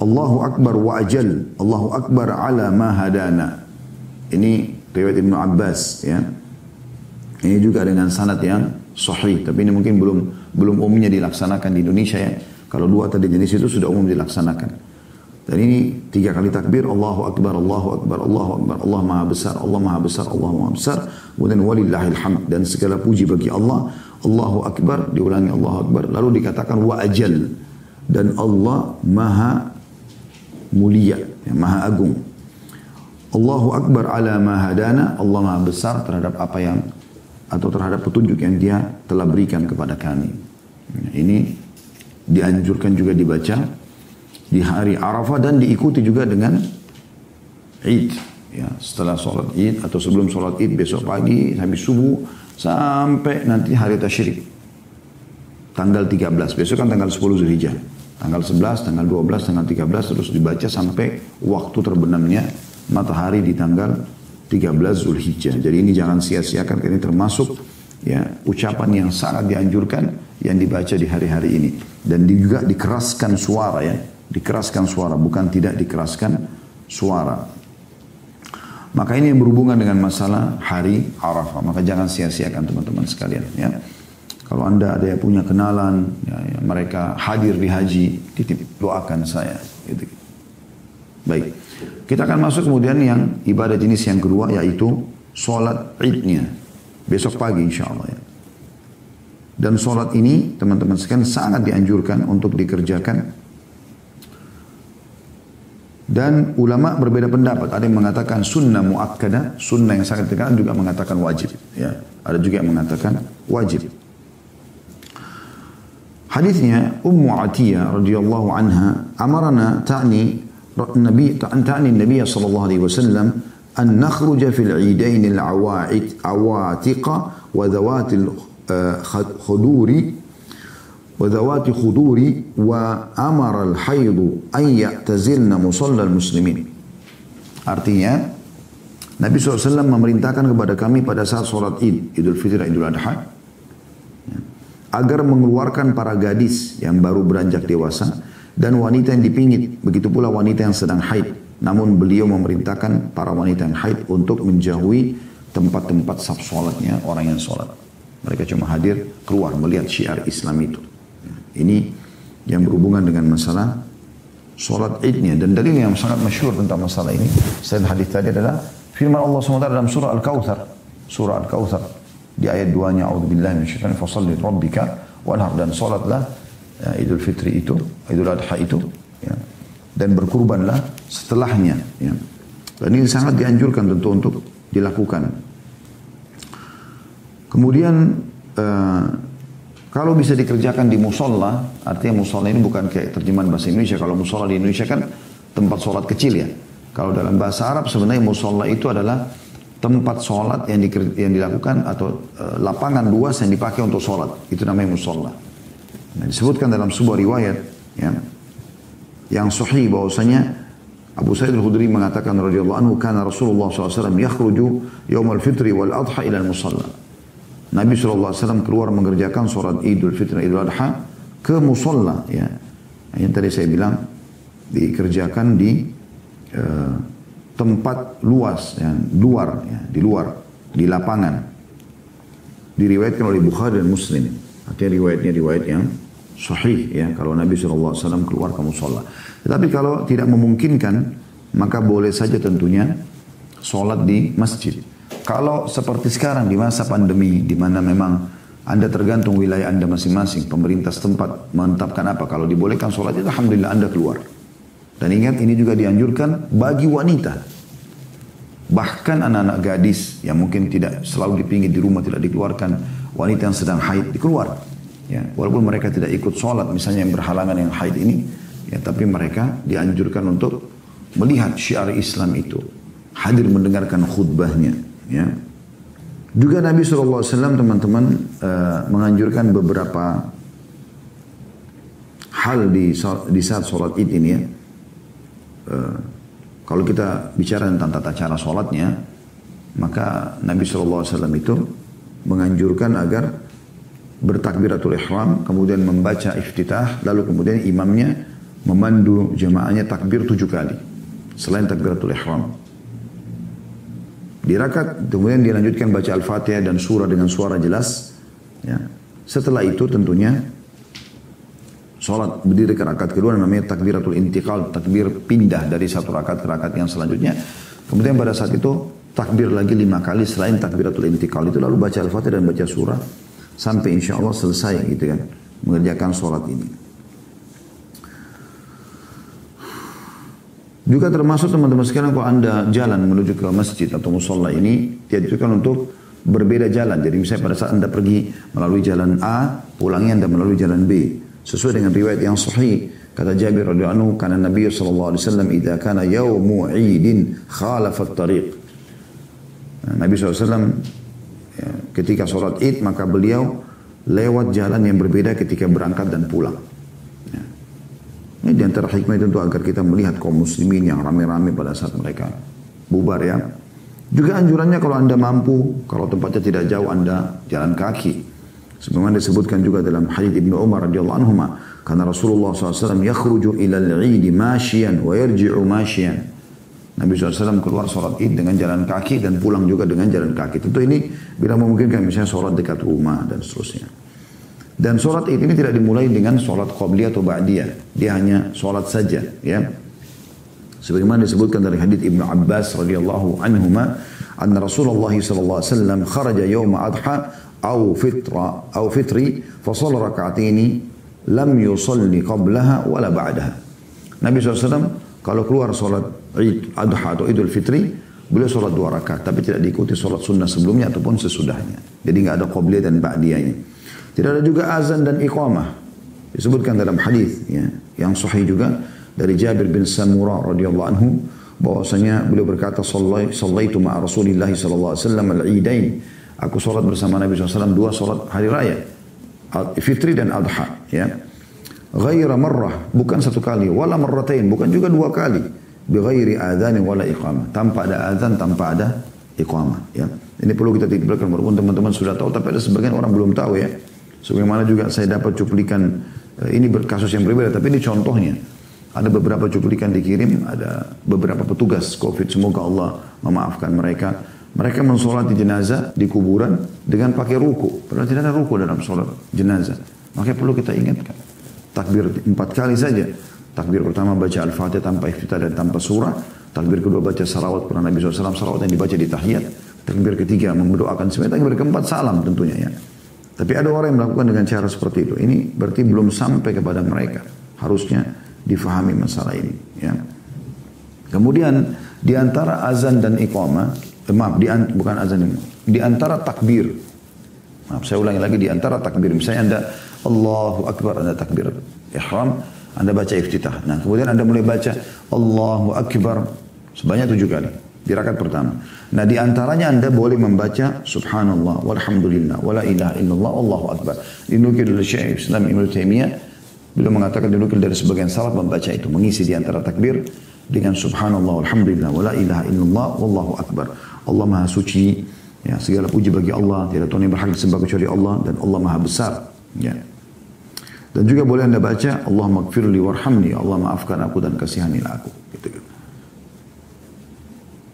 Allahu akbar wa ajal, Allahu akbar ala ma hadana. Ini riwayat Ibnu Abbas ya. Ini juga dengan sanad yang sahih, tapi ini mungkin belum umumnya dilaksanakan di Indonesia ya. Kalau 2 tadi jenis itu sudah umum dilaksanakan. Dan ini 3 kali takbir, Allahu akbar, Allahu akbar, Allahu akbar, Allah maha besar, Allah maha besar, Allah maha besar. Kemudian walillahil hamd, dan segala puji bagi Allah. Allahu akbar, diulangi Allahu akbar, lalu dikatakan wa ajal, dan Allah maha mulia, ya, maha agung. Allahu akbar ala ma hadana, Allah maha besar terhadap apa yang atau terhadap petunjuk yang Dia telah berikan kepada kami. Ini dianjurkan juga dibaca di hari Arafah dan diikuti juga dengan Id. Ya, setelah sholat Id atau sebelum sholat Id besok pagi habis subuh sampai nanti hari tasyrik. Tanggal 13, besok kan tanggal 10 Zulhijjah. Tanggal 11, tanggal 12, tanggal 13 terus dibaca sampai waktu terbenamnya matahari di tanggal 13 Zulhijjah. Jadi ini jangan sia-siakan, ini termasuk ya ucapan yang sangat dianjurkan yang dibaca di hari-hari ini. Dan juga dikeraskan suara ya. Dikeraskan suara, bukan tidak dikeraskan suara. Maka ini yang berhubungan dengan masalah hari Arafah. Maka jangan sia-siakan teman-teman sekalian ya. Kalau anda ada yang punya kenalan, ya, mereka hadir di haji, titip doakan saya. Gitu. Baik, kita akan masuk kemudian yang ibadah jenis yang kedua, yaitu sholat idnya. Besok pagi insya Allah ya. Dan sholat ini teman-teman sekalian sangat dianjurkan untuk dikerjakan. Dan ulama berbeda pendapat. Ada yang mengatakan sunnah muakkada, sunnah yang sangat terkenal, juga mengatakan wajib. Ya, ada juga yang mengatakan wajib. Hadisnya Ummu Atiyah radhiyallahu anha amarna ta'ni Nabi sallallahu alaihi wasallam an nakhruja fil 'idain al-awatiq wa dhawat khuduri wa amara al-hayd an ya'tazilna musalla al-muslimin. Artinya Nabi SAW memerintahkan kepada kami pada saat sholat Idul Fitri dan Idul Adha agar mengeluarkan para gadis yang baru beranjak dewasa dan wanita yang dipingit, begitu pula wanita yang sedang haid. Namun beliau memerintahkan para wanita yang haid untuk menjauhi tempat-tempat saf sholatnya orang yang sholat. Mereka cuma hadir keluar melihat syiar Islam itu. Ini yang berhubungan dengan masalah sholat idnya. Dan dalil yang sangat masyhur tentang masalah ini selain hadis tadi adalah firman Allah SWT dalam surah Al-Kautsar. Surah Al-Kautsar di ayat 2-nya, a'udzubillahi minasyaitonir fasalli rabbika wanhar, dan salatlah Idul Fitri itu, Idul Adha itu ya, dan berkurbanlah setelahnya ya. Dan ini sangat dianjurkan tentu untuk dilakukan. Kemudian kalau bisa dikerjakan di musola, artinya musola ini bukan kayak terjemahan bahasa Indonesia. Kalau musola di Indonesia kan tempat sholat kecil ya. Kalau dalam bahasa Arab sebenarnya musola itu adalah tempat sholat yang dilakukan atau lapangan luas yang dipakai untuk sholat. Itu namanya musola. Nah, disebutkan dalam sebuah riwayat ya, yang sahih bahwasanya Abu Sa'id al-Khudri mengatakan radhiyallahu anhu, kana Rasulullah SAW yakhruju yaumal fitri wal adha ila al-musalla. Nabi SAW keluar mengerjakan sholat Idul Fitri dan Idul Adha ke musola ya. Yang tadi saya bilang dikerjakan di tempat luas ya, di luar di lapangan. Diriwayatkan oleh Bukhari dan Muslim. Artinya riwayatnya riwayat yang sahih ya, kalau Nabi SAW keluar ke musola. Tetapi kalau tidak memungkinkan, maka boleh saja tentunya sholat di masjid. Kalau seperti sekarang di masa pandemi, di mana memang Anda tergantung wilayah Anda masing-masing, pemerintah setempat menetapkan apa, kalau dibolehkan sholat itu alhamdulillah Anda keluar. Dan ingat, ini juga dianjurkan bagi wanita. Bahkan anak-anak gadis yang mungkin tidak selalu dipingit di rumah, tidak dikeluarkan, wanita yang sedang haid dikeluar. Ya, walaupun mereka tidak ikut sholat, misalnya yang berhalangan yang haid ini, ya, tapi mereka dianjurkan untuk melihat syiar Islam itu, hadir mendengarkan khutbahnya. Ya. Juga Nabi SAW teman-teman menganjurkan beberapa hal di saat sholat id ini ya. Kalau kita bicara tentang tata cara sholatnya, maka Nabi SAW itu menganjurkan agar bertakbiratul ihram, kemudian membaca iftitah, lalu kemudian imamnya memandu jamaahnya takbir 7 kali selain takbiratul ihram. Di rakaat kemudian dilanjutkan baca Al-Fatihah dan surah dengan suara jelas. Ya. Setelah itu tentunya sholat berdiri ke rakaat kedua, namanya takbiratul intiqal, takbir pindah dari satu rakaat ke rakaat yang selanjutnya. Kemudian pada saat itu takbir lagi 5 kali selain takbiratul intiqal itu, lalu baca Al-Fatihah dan baca surah sampai insya Allah selesai gitu kan mengerjakan sholat ini. Juga termasuk teman-teman sekalian, kalau Anda jalan menuju ke masjid atau musola ini, dianjurkan untuk berbeda jalan. Jadi misalnya pada saat Anda pergi melalui jalan A, pulangnya Anda melalui jalan B. Sesuai dengan riwayat yang sahih, kata Jabir radhiyallahu anhu, karena Nabi SAW idza kana yaumu 'idin khalafa at-tariq. Nabi SAW ya, ketika sholat id maka beliau lewat jalan yang berbeda ketika berangkat dan pulang. Ini di antara hikmah itu agar kita melihat kaum muslimin yang rame-rame pada saat mereka bubar ya. Juga anjurannya kalau Anda mampu, kalau tempatnya tidak jauh Anda jalan kaki. Sebagaimana disebutkan juga dalam hadits Ibnu Umar radhiyallahu anhu, karena Rasulullah SAW yakhruju ila al-'id masyian wa yarji'u masyian. Nabi SAW keluar sholat id dengan jalan kaki dan pulang juga dengan jalan kaki. Tentu ini bila memungkinkan, misalnya sholat dekat rumah dan seterusnya. Dan sholat id ini tidak dimulai dengan sholat qabliyah atau ba'diyah. Dia hanya sholat saja. Ya. Sebagaimana disebutkan dari hadits Ibnu Abbas radhiyallahu anhuma, anna Rasulullah SAW kharaja yawma adha aw fitri fa shalla rak'ataini lam yusalli qablaha wala ba'daha. Nabi SAW kalau keluar sholat Id Adha atau Idul Fitri, beliau sholat 2 rakaat, tapi tidak diikuti sholat sunnah sebelumnya ataupun sesudahnya. Jadi nggak ada qabliyah dan ba'diyahnya. Tidak ada juga azan dan iqamah. Disebutkan dalam hadis ya, yang sahih juga dari Jabir bin Samurah radhiyallahu anhu, bahwasanya beliau berkata, "Shallaitu ma'a Rasulillah sallallahu alaihi wasallam al-Idain." Aku sholat bersama Nabi SAW 2 sholat hari raya, Fitri dan Adha. Ya. Ghaira marrah, bukan 1 kali, wala marratain, bukan juga 2 kali. Bighairi adhan wala iqamah, tanpa ada azan, tanpa ada iqamah. Ya. Ini perlu kita titikkan, walaupun teman-teman sudah tahu, tapi ada sebagian orang belum tahu ya. Sebagaimana juga saya dapat cuplikan, ini berkasus yang berbeda, tapi ini contohnya. Ada beberapa cuplikan dikirim, ada beberapa petugas COVID, semoga Allah memaafkan mereka. Mereka mensolati jenazah di kuburan dengan pakai ruku. Padahal tidak ada ruku dalam solat jenazah. Makanya perlu kita ingatkan. Takbir 4 kali saja. Takbir pertama baca Al-Fatihah tanpa iftitah dan tanpa surah. Takbir kedua baca salawat kepada Nabi SAW, salawat yang dibaca di tahiyat. Takbir ketiga mendoakan semuanya. Takbir keempat salam tentunya ya. Tapi ada orang yang melakukan dengan cara seperti itu. Ini berarti belum sampai kepada mereka. Harusnya difahami masalah ini. Ya. Kemudian di antara azan dan iqamah, bukan azan ini, di antara takbir. Maaf, saya ulangi lagi, di antara takbir. Misalnya Anda Allahu Akbar, Anda takbir ihram, Anda baca iftitah. Nah, kemudian Anda mulai baca Allahu Akbar sebanyak 7 kali di rakaat pertama. Nah, di antaranya Anda boleh membaca Subhanallah, walhamdulillah, wala ilaha illallah, Allahu Akbar. Dinukil oleh Syekh Islam Ibnu Taimiyah, beliau mengatakan dinukil dari sebagian salaf membaca itu, mengisi di antara takbir dengan Subhanallah, walhamdulillah, wala ilaha illallah, wallahu Akbar. Allah Maha Suci, ya, segala puji bagi Allah, tidak Tuhan yang berhak disembah kecuali Allah, dan Allah Maha Besar. Ya. Dan juga boleh Anda baca Allahumma gfirli warhamni, Allah maafkan aku dan kasihanilah aku. Gitu.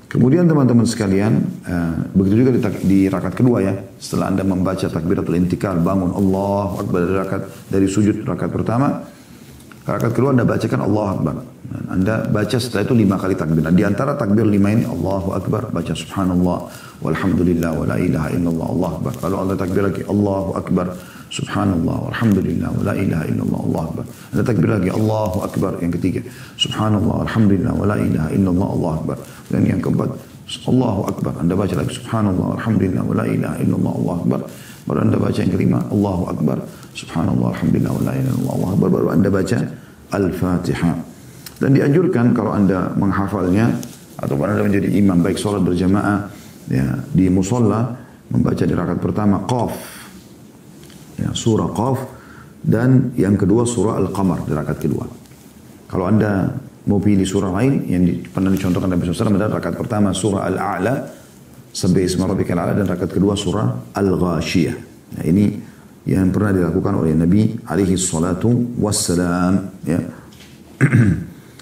Kemudian teman-teman sekalian, begitu juga di rakaat kedua ya, setelah Anda membaca takbiratul intikal, bangun Allahu Akbar dari sujud rakaat pertama, rakaat kedua Anda bacakan Allahu Akbar. Anda baca setelah itu 5 kali takbir. Nah, di antara takbir 5 ini Allahu Akbar, baca Subhanallah, walhamdulillah, wala ilaha illallah, Allahu Akbar. Lalu Anda takbir lagi Allahu Akbar, Subhanallah, walhamdulillah, wala ilaha illallah, Allahu Akbar. Anda takbir lagi Allahu Akbar yang ketiga, Subhanallah, walhamdulillah, wala ilaha illallah, Allahu Akbar. Dan yang keempat Allahu Akbar. Anda baca lagi Subhanallah, walhamdulillah, wala ilaha illallah, Allahu Akbar. Baru Anda baca yang kelima Allahu Akbar, Subhanallah, alhamdulillah, wala ilaha illallah, Allahu Akbar. Baru Anda baca Al-Fatihah. Dan dianjurkan kalau Anda menghafalnya ataupun Anda menjadi imam baik sholat berjamaah ya, di musolla, membaca di rakaat pertama Qaf, ya, surah Qaf, dan yang kedua surah Al-Qamar di rakaat kedua. Kalau Anda mau pilih surah lain yang pernah dicontohkan Nabi SAW adalah rakaat pertama surah Al-A'la, Sabbi isma rabbikal a'la, dan rakaat kedua surah Al-Ghashiyah. Nah, ini yang pernah dilakukan oleh Nabi alaihi salatu wassalam. Ya.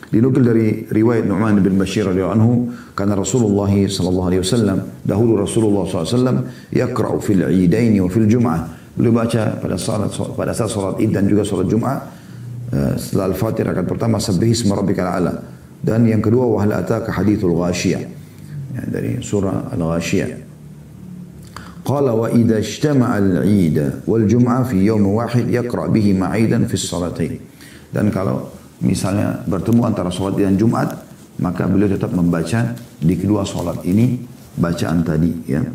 Dinukil dari riwayat Nu'man bin Bashir radhiyallahu anhu, karena Rasulullah sallallahu alaihi wasallam, dahulu Rasulullah sallallahu alaihi wasallam yaqra'u fil 'idain wa fil jum'ah. Beliau baca pada saat salat Id dan juga salat Jumat, setelah Al-Fatihah rakaat pertama Sabbih isma rabbikal a'la, dan yang kedua wa hal ataka hadithul ghashiyah, ya, dari surah Al-Ghashiyah. Qala wa idza ijtama'a al-'id wal jum'ah fi yawm wahid yaqra' bihi ma'idan fi as-salatain. Dan kalau misalnya bertemu antara sholat dan Jumat, maka beliau tetap membaca di kedua sholat ini bacaan tadi. Ya.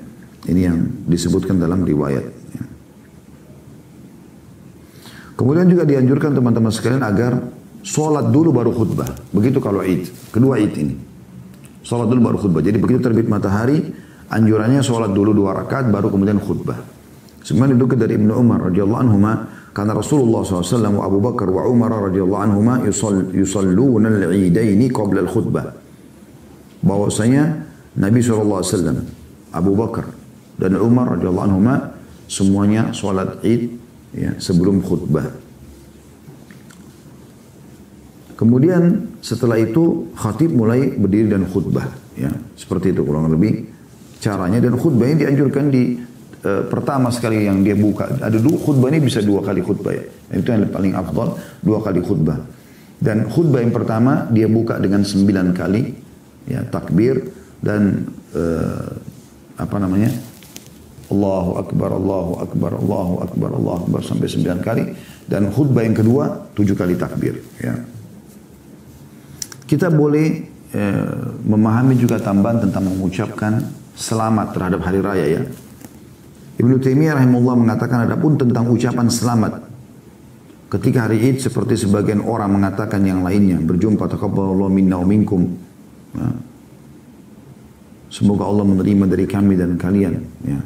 Ini yang disebutkan dalam riwayat. Ya. Kemudian juga dianjurkan teman-teman sekalian agar sholat dulu baru khutbah. Begitu kalau Id, kedua Id ini. Sholat dulu baru khutbah. Jadi begitu terbit matahari, anjurannya sholat dulu 2 rakaat baru kemudian khutbah. Sebenarnya itu dari Ibnu Umar radhiyallahu anhuma, karena Rasulullah SAW wa Abu Bakar wa Umar radhiyallahu anhuma yusalluna al-'idaini qabla al-khutbah. Bahwasanya Nabi SAW, Abu Bakar dan Umar radhiyallahu anhuma semuanya sholat id ya, sebelum khutbah. Kemudian setelah itu khatib mulai berdiri dan khutbah. Ya, seperti itu kurang lebih caranya. Dan khutbah ini dianjurkan di pertama sekali yang dia buka. Ada dua khutbah ini bisa 2 kali khutbah ya. Itu yang paling afdal, 2 kali khutbah. Dan khutbah yang pertama dia buka dengan 9 kali ya, takbir dan Allahu Akbar, Allahu Akbar, Allahu Akbar, Allahu Akbar sampai 9 kali. Dan khutbah yang kedua 7 kali takbir ya. Kita boleh memahami juga tambahan tentang mengucapkan selamat terhadap hari raya ya. Ibnu Taimiyah rahimahullah mengatakan adapun tentang ucapan selamat ketika hari Id seperti sebagian orang mengatakan yang lainnya, berjumpa taqabbalallahu minna wa minkum. Ya. Semoga Allah menerima dari kami dan kalian ya.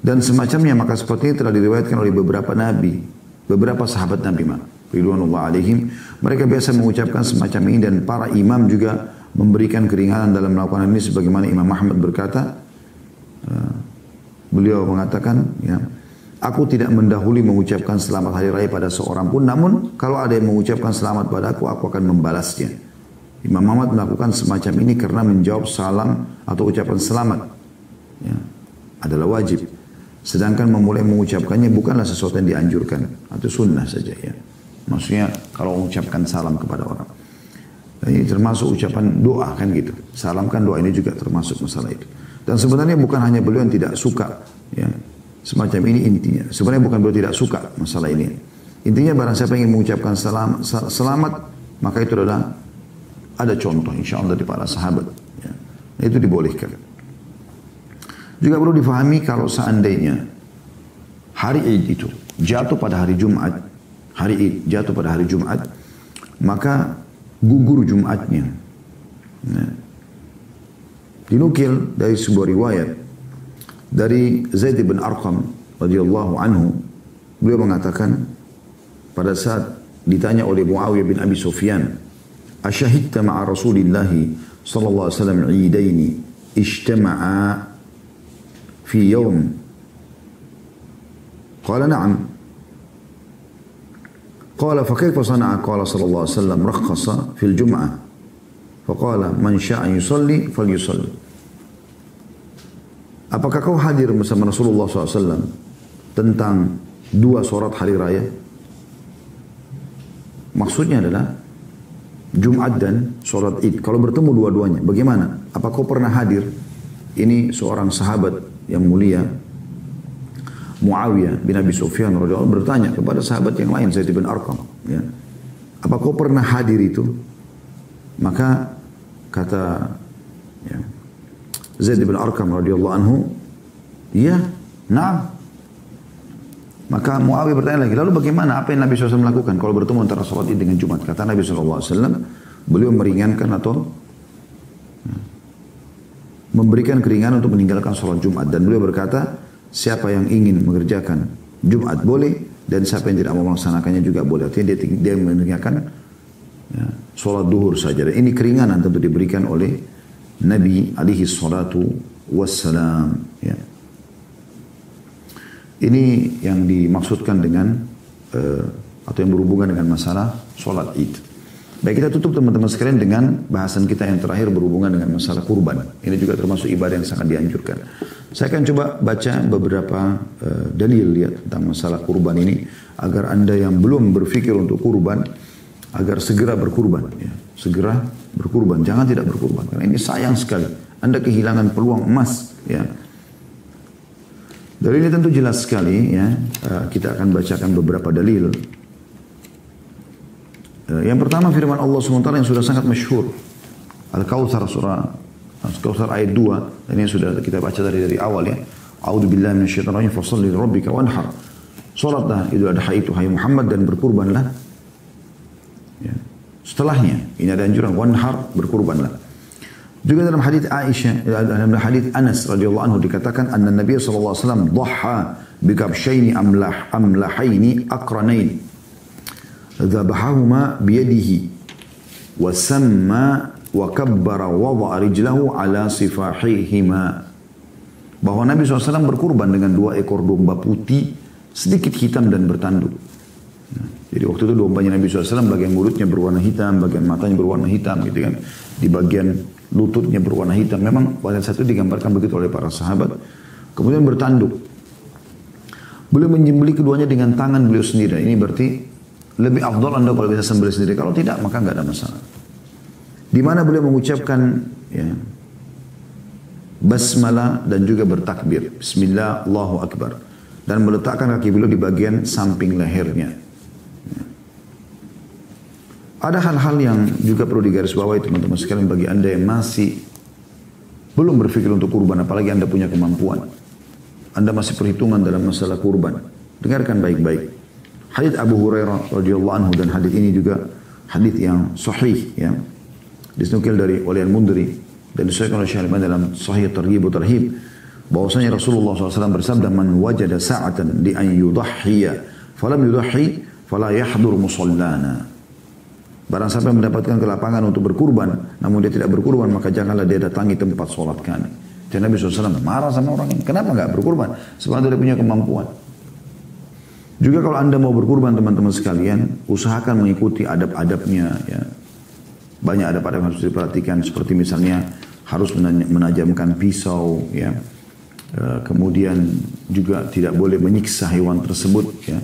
Dan semacamnya, maka seperti ini telah diriwayatkan oleh beberapa nabi, beberapa sahabat Nabi ridwanullah alaihim. Mereka biasa mengucapkan semacam ini dan para imam juga memberikan keringanan dalam melakukan ini sebagaimana Imam Ahmad berkata, beliau mengatakan ya, aku tidak mendahului mengucapkan selamat hari raya pada seorang pun, namun kalau ada yang mengucapkan selamat pada aku akan membalasnya. Imam Ahmad melakukan semacam ini karena menjawab salam atau ucapan selamat ya, adalah wajib. Sedangkan memulai mengucapkannya bukanlah sesuatu yang dianjurkan atau sunnah saja ya. Maksudnya kalau mengucapkan salam kepada orang. Ini termasuk ucapan doa kan gitu. Salam kan doa, ini juga termasuk masalah itu. Dan sebenarnya bukan hanya beliau yang tidak suka ya. Semacam ini intinya. Sebenarnya bukan beliau tidak suka masalah ini. Intinya barang siapa ingin mengucapkan selamat, maka itu adalah ada contoh insya Allah dari para sahabat ya. Itu dibolehkan. Juga perlu difahami kalau seandainya hari Id itu jatuh pada hari Jumat, hari Id jatuh pada hari Jumat, maka gugur Jumatnya. Nah, dinukil dari sebuah riwayat dari Zaid bin Arqam radhiyallahu anhu, beliau mengatakan pada saat ditanya oleh Muawiyah bin Abi Sufyan, "Asyahidta ma'a Rasulillah sallallahu alaihi wasallam 'idaini ijtama'a fi yawm?" Qala na'am. Qala fa kayfa sana'a? Qala sallallahu alaihi wasallam rakhasa fil jum'ah. Faqala man syaa yusalli falyusalli. Apakah kau hadir bersama Rasulullah SAW tentang 2 sholat hari raya? Maksudnya adalah Jumat dan sholat Id. Kalau bertemu dua-duanya, bagaimana? Apa kau pernah hadir? Ini seorang sahabat yang mulia, Muawiyah bin Abi Sufyan radhiyallahu anhu bertanya kepada sahabat yang lain, Zaid bin Arqam, ya, apa kau pernah hadir itu? Maka kata ya, Zaid bin Arqam radhiyallahu anhu, ya, na'am. Maka Muawiyah bertanya lagi, lalu bagaimana? Apa yang Nabi SAW lakukan kalau bertemu antara sholat Id dengan Jumat? Kata Nabi SAW, beliau meringankan atau memberikan keringanan untuk meninggalkan sholat Jumat. Dan beliau berkata, siapa yang ingin mengerjakan Jumat boleh, dan siapa yang tidak mau melaksanakannya juga boleh. Artinya dia meninggalkan ya, sholat duhur saja. Dan ini keringanan tentu diberikan oleh Nabi alaihi salatu wassalam. Ya. Ini yang dimaksudkan dengan atau yang berhubungan dengan masalah sholat Id. Baik, kita tutup teman-teman sekalian dengan bahasan kita yang terakhir berhubungan dengan masalah kurban. Ini juga termasuk ibadah yang sangat dianjurkan. Saya akan coba baca beberapa dalil ya, tentang masalah kurban ini agar Anda yang belum berpikir untuk kurban agar segera berkurban. Ya. Segera berkurban, jangan tidak berkurban karena ini sayang sekali. Anda kehilangan peluang emas. Ya. Dalil ini tentu jelas sekali ya. Kita akan bacakan beberapa dalil. Yang pertama firman Allah SWT yang sudah sangat masyhur. Al-Kautsar surah Al-Kautsar ayat 2. Dan ini sudah kita baca dari awal ya. A'udzubillahi minasyaitonir rajim fasholli lirabbika wanhar. Salatlah Idul Adha itu hai Muhammad dan berkurbanlah. Ya. Setelahnya ini ada anjuran wanhar, berkurbanlah. Juga dalam hadis Aisyah, dalam hadis Anas radhiyallahu anhu dikatakan anna Nabi sallallahu alaihi wasallam dhaha bi kabshaini amlahaini aqranain. Dzabahahuma bi yadihi wa samma wa kabbara wa wada'a rijlahu ala sifahihima. bahwa Nabi SAW berkurban dengan 2 ekor domba putih, sedikit hitam dan bertanduk. Jadi waktu itu dombanya Nabi SAW bagian mulutnya berwarna hitam, bagian matanya berwarna hitam gitu kan. Di bagian lututnya berwarna hitam. Memang pada saat itu digambarkan begitu oleh para sahabat. Kemudian bertanduk. Beliau menyembelih keduanya dengan tangan beliau sendiri. Ini berarti lebih afdal Anda kalau bisa sembelih sendiri. Kalau tidak maka nggak ada masalah. Di mana beliau mengucapkan ya, basmalah dan juga bertakbir. Bismillah, Allahu Akbar. Dan meletakkan kaki beliau di bagian samping lehernya. Ada hal-hal yang juga perlu digarisbawahi teman-teman sekalian bagi Anda yang masih belum berpikir untuk kurban, apalagi Anda punya kemampuan. Anda masih perhitungan dalam masalah kurban. Dengarkan baik-baik. Hadits Abu Hurairah radhiyallahu anhu dan hadits ini juga hadits yang sahih ya. Disnukil dari oleh Al-Mundhiri dan disahihkan oleh Syekh Al-Albani dalam Sahih Targhib wa Tarhib bahwasanya Rasulullah SAW bersabda, "Man wajada sa'atan li an yudahhiya falam yudahhi fala yahdur musallana." Barang siapa yang mendapatkan kelapangan untuk berkurban, namun dia tidak berkurban, maka janganlah dia datangi tempat sholat kami. Dan Nabi SAW marah sama orang ini. Kenapa nggak berkurban? Sebab dia punya kemampuan. Juga kalau Anda mau berkurban teman-teman sekalian, usahakan mengikuti adab-adabnya. Ya. Banyak adab-adab yang harus diperhatikan, seperti misalnya harus menajamkan pisau, ya. Kemudian juga tidak boleh menyiksa hewan tersebut. Ya.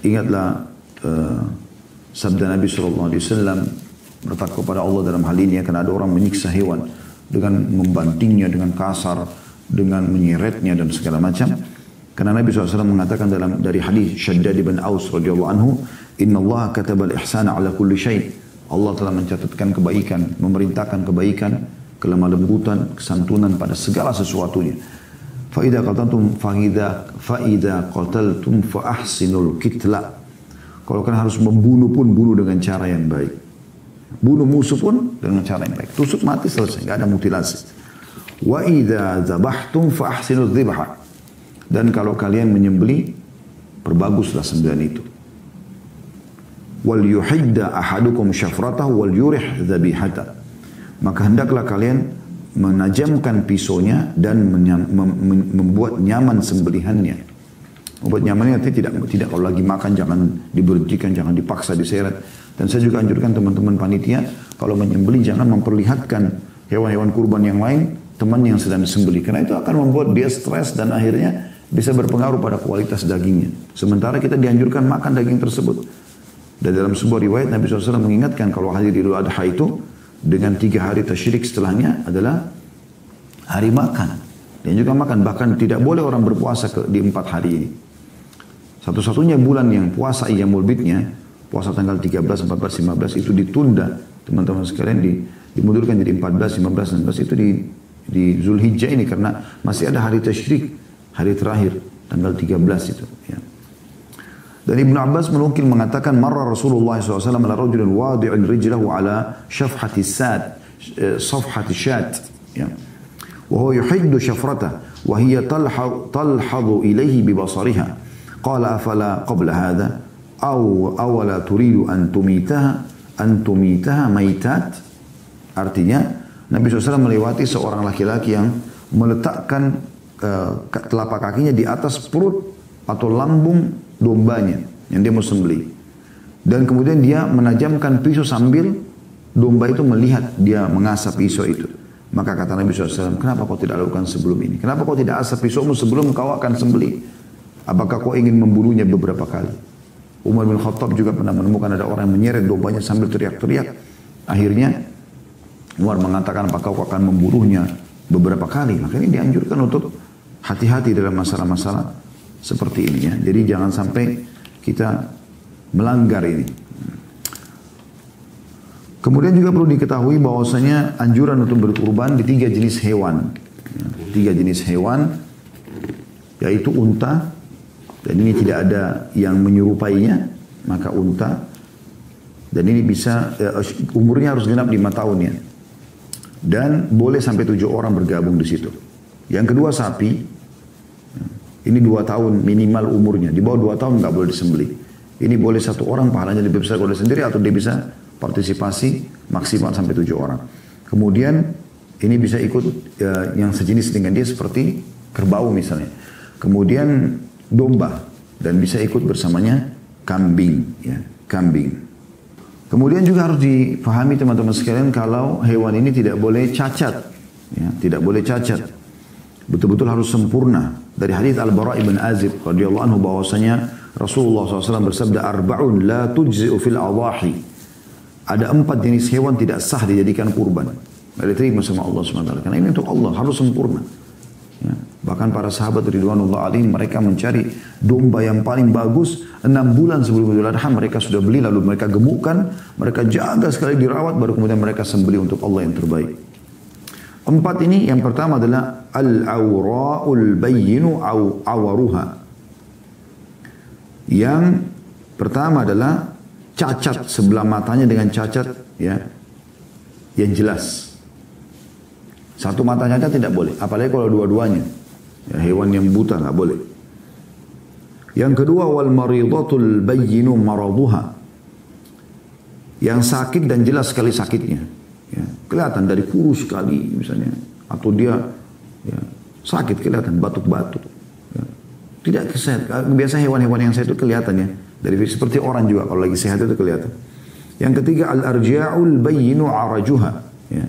Ingatlah sabda Nabi SAW, bertakwa kepada Allah dalam hal ini, karena ada orang menyiksa hewan dengan membantingnya dengan kasar, dengan menyeretnya dan segala macam. Karena Nabi SAW mengatakan dari hadis Shaddad bin Aus radhiyallahu anhu, Inna Allah katabal ihsana ala kulli syai'. Allah telah mencatatkan kebaikan, memerintahkan kebaikan, kelemah lembutan, kesantunan pada segala sesuatunya. Fa'idha qataltum fa ahsinul kitla. Kalau kalian harus membunuh pun bunuh dengan cara yang baik. Bunuh musuh pun dengan cara yang baik. Tusuk mati selesai, nggak ada mutilasi. Wa idza dzabhtum fa ahsinudz dzibha. Dan kalau kalian menyembelih, perbaguslah sembelihan itu. Wal yuhidda ahadukum syafratahu wal yurih dzabihata. Maka hendaklah kalian menajamkan pisaunya dan membuat nyaman sembelihannya. Membuat nyamannya artinya tidak kalau lagi makan jangan diberhentikan, jangan dipaksa diseret. Dan saya juga anjurkan teman-teman panitia kalau menyembelih jangan memperlihatkan hewan-hewan kurban yang lain teman yang sedang disembelih, karena itu akan membuat dia stres dan akhirnya bisa berpengaruh pada kualitas dagingnya. Sementara kita dianjurkan makan daging tersebut. Dan dalam sebuah riwayat Nabi SAW mengingatkan kalau hari Idul Adha itu dengan 3 hari tasyrik setelahnya adalah hari makan. Dan juga makan, bahkan tidak boleh orang berpuasa di 4 hari ini. Satu-satunya bulan yang puasa Ayyamul Bidnya, puasa tanggal 13, 14, 15 itu ditunda. Teman-teman sekalian dimundurkan jadi 14, 15, 16 itu di Zulhijjah ini karena masih ada hari tasyrik, hari terakhir, tanggal 13 itu. Ya. Dan Ibnu Abbas menukil mengatakan, Marra Rasulullah SAW ala rajulin wadi'un rijlahu ala syafhati safhati syat. Ya. Wa huwa yuhiddu syafratah, wa hiya talhadhu ilaihi bibasariha. Qala afala qabla hadha awala turidu an tumitaha maitat. Artinya Nabi SAW melewati seorang laki-laki yang meletakkan telapak kakinya di atas perut atau lambung dombanya yang dia mau sembelih. Dan kemudian dia menajamkan pisau sambil domba itu melihat dia mengasah pisau itu. Maka kata Nabi SAW, kenapa kau tidak lakukan sebelum ini? Kenapa kau tidak asah pisaumu sebelum kau akan sembelih? Apakah kau ingin membunuhnya beberapa kali? Umar bin Khattab juga pernah menemukan ada orang yang menyeret dombanya sambil teriak-teriak. Akhirnya Umar mengatakan apakah kau akan membunuhnya beberapa kali? Maka ini dianjurkan untuk hati-hati dalam masalah-masalah seperti ini ya. Jadi jangan sampai kita melanggar ini. Kemudian juga perlu diketahui bahwasanya anjuran untuk berkurban di 3 jenis hewan. 3 jenis hewan, yaitu unta. Dan ini tidak ada yang menyerupainya, maka unta. Dan ini bisa, umurnya harus genap 5 tahun ya. Dan boleh sampai 7 orang bergabung di situ. Yang kedua sapi, ini 2 tahun minimal umurnya. Di bawah 2 tahun nggak boleh disembelih. Ini boleh 1 orang, pahalanya lebih besar kalau dia sendiri, atau dia bisa partisipasi maksimal sampai 7 orang. Kemudian ini bisa ikut yang sejenis dengan dia seperti kerbau misalnya. Kemudian domba dan bisa ikut bersamanya kambing, ya, kambing. Kemudian juga harus dipahami teman-teman sekalian kalau hewan ini tidak boleh cacat, ya, tidak boleh cacat. Betul-betul harus sempurna. Dari hadis Al-Bara' ibn Azib radhiyallahu anhu bahwasanya Rasulullah SAW bersabda, "Arba'un la tujzi'u fil adahi." Ada 4 jenis hewan tidak sah dijadikan kurban. Tidak diterima sama Allah SWT. Karena ini untuk Allah harus sempurna. Ya. Bahkan para sahabat ridwanullah alaihim mereka mencari domba yang paling bagus 6 bulan sebelum Idul Adha mereka sudah beli, lalu mereka gemukkan, mereka jaga sekali dirawat, baru kemudian mereka sembelih untuk Allah yang terbaik. 4 ini yang pertama adalah al-awra'ul bayyinu awaruha. Yang pertama adalah cacat sebelah matanya dengan cacat, ya, yang jelas. Satu mata cacat tidak boleh, apalagi kalau dua-duanya. Ya, hewan yang buta nggak boleh. Yang kedua wal maridatul bayyinu maraduha. Yang sakit dan jelas sekali sakitnya. Ya, kelihatan dari kurus sekali misalnya, atau dia ya, sakit kelihatan batuk-batuk. Ya. Tidak sehat. Biasa hewan-hewan yang sehat itu kelihatan ya. Dari seperti orang juga kalau lagi sehat itu kelihatan. Yang ketiga al-arja'ul bayyinu arajuha. Ya.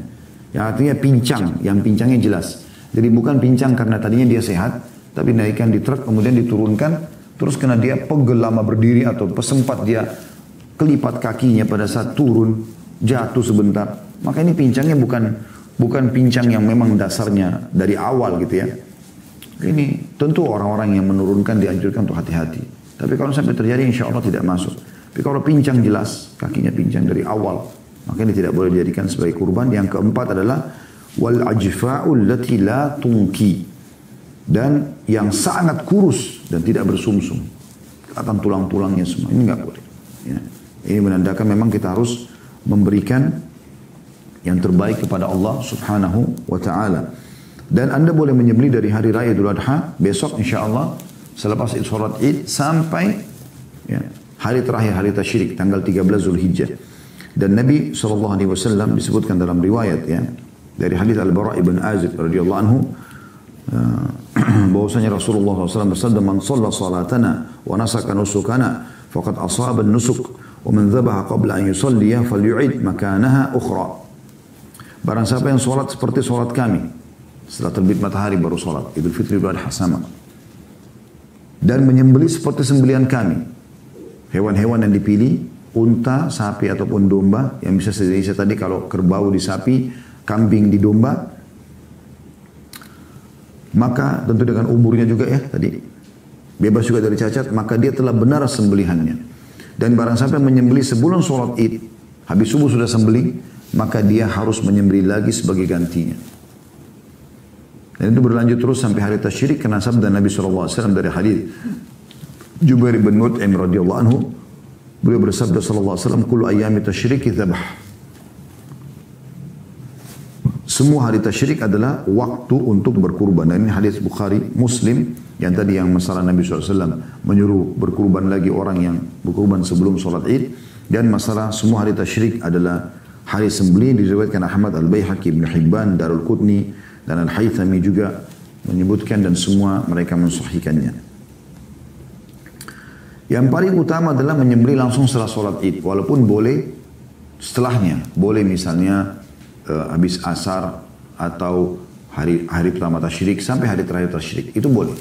Yang artinya pincang, yang pincangnya jelas. Jadi bukan pincang karena tadinya dia sehat, tapi naikkan di truk kemudian diturunkan, terus karena dia pegel lama berdiri atau sempat dia kelipat kakinya pada saat turun, jatuh sebentar. Maka ini pincangnya bukan pincang yang memang dasarnya dari awal gitu ya. Ini tentu orang-orang yang menurunkan dianjurkan untuk hati-hati. Tapi kalau sampai terjadi insya Allah tidak masuk. Tapi kalau pincang jelas, kakinya pincang dari awal, maka ini tidak boleh dijadikan sebagai kurban. Yang keempat adalah wal ajfa'ul lati la tunki, dan yang sangat kurus dan tidak bersumsum, kelihatan tulang-tulangnya semua, ini nggak boleh. Ya. Ini menandakan memang kita harus memberikan yang terbaik kepada Allah Subhanahu wa Ta'ala. Dan Anda boleh menyembelih dari hari raya Idul Adha besok insya Allah selepas sholat Id sampai ya, hari terakhir hari tasyrik tanggal 13 Zulhijjah. Dan Nabi SAW disebutkan dalam riwayat ya, dari hadis Al-Bara' ibn Azib radhiyallahu anhu bahwasanya Rasulullah SAW bersabda, "Man shalla salatana wa nasaka nusukana faqad asaba an-nusuk wa man dhabaha qabla an yusalliya falyu'id makanaha ukhra." Barang siapa yang salat seperti salat kami, setelah terbit matahari baru salat, Idul Fitri Idul Adha sama, dan menyembelih seperti sembelihan kami, hewan-hewan yang dipilih unta, sapi ataupun domba, yang bisa sejenis tadi kalau kerbau di sapi, kambing di domba, maka tentu dengan umurnya juga ya tadi bebas juga dari cacat, maka dia telah benar sembelihannya. Dan barang sampai menyembelih sebelum sholat Id, habis subuh sudah sembelih, maka dia harus menyembelih lagi sebagai gantinya. Dan itu berlanjut terus sampai hari tasyrik, karena sabda Nabi SAW dari hadis Jubair bin Mut'im radhiyallahu anhu, beliau bersabda SAW, "Kullu ayyami tasyriki dzabh." Semua hari tasyrik adalah waktu untuk berkurban. Dan ini hadis Bukhari, Muslim, yang tadi yang masalah Nabi SAW menyuruh berkurban lagi orang yang berkurban sebelum sholat Id. Dan masalah semua hari tasyrik adalah hari sembelih, diriwayatkan Ahmad, Al-Baihaqi, Ibn Hibban, Darul Qutni, dan Al-Haythami juga menyebutkan, dan semua mereka mensahihkannya. Yang paling utama adalah menyembelih langsung setelah sholat Id. Walaupun boleh setelahnya. Boleh misalnya habis asar atau hari pertama tasyrik sampai hari terakhir tasyrik. Itu boleh.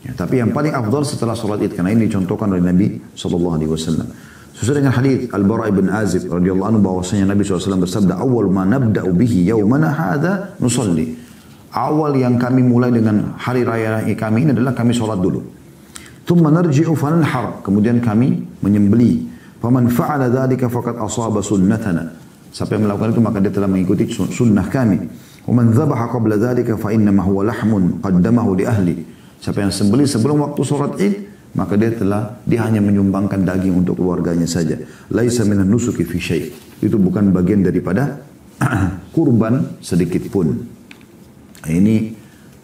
Ya, tapi yang paling afdal setelah sholat Id. Karena ini dicontohkan oleh Nabi SAW. Sesuai dengan hadis Al-Bara' ibn Azib radhiyallahu anhu bahwasanya Nabi SAW bersabda, "Awwal ma nabda'u bihi yaumana hadza nusalli." Awal yang kami mulai dengan hari raya kami ini adalah kami sholat dulu. Thumma narji'u fananhar. Kemudian kami menyembelih. Faman fa'ala dzalika faqad asaba sunnatana. Siapa yang melakukan itu maka dia telah mengikuti sunnah kami. Wa man dzabaha qabla dzalika fa innama huwa lahmun qaddamahu li ahli. Siapa yang sembelih sebelum waktu sholat Id, maka dia hanya menyumbangkan daging untuk keluarganya saja. Laisa minan nusuki fi syai'. Itu bukan bagian daripada kurban sedikit pun. Ini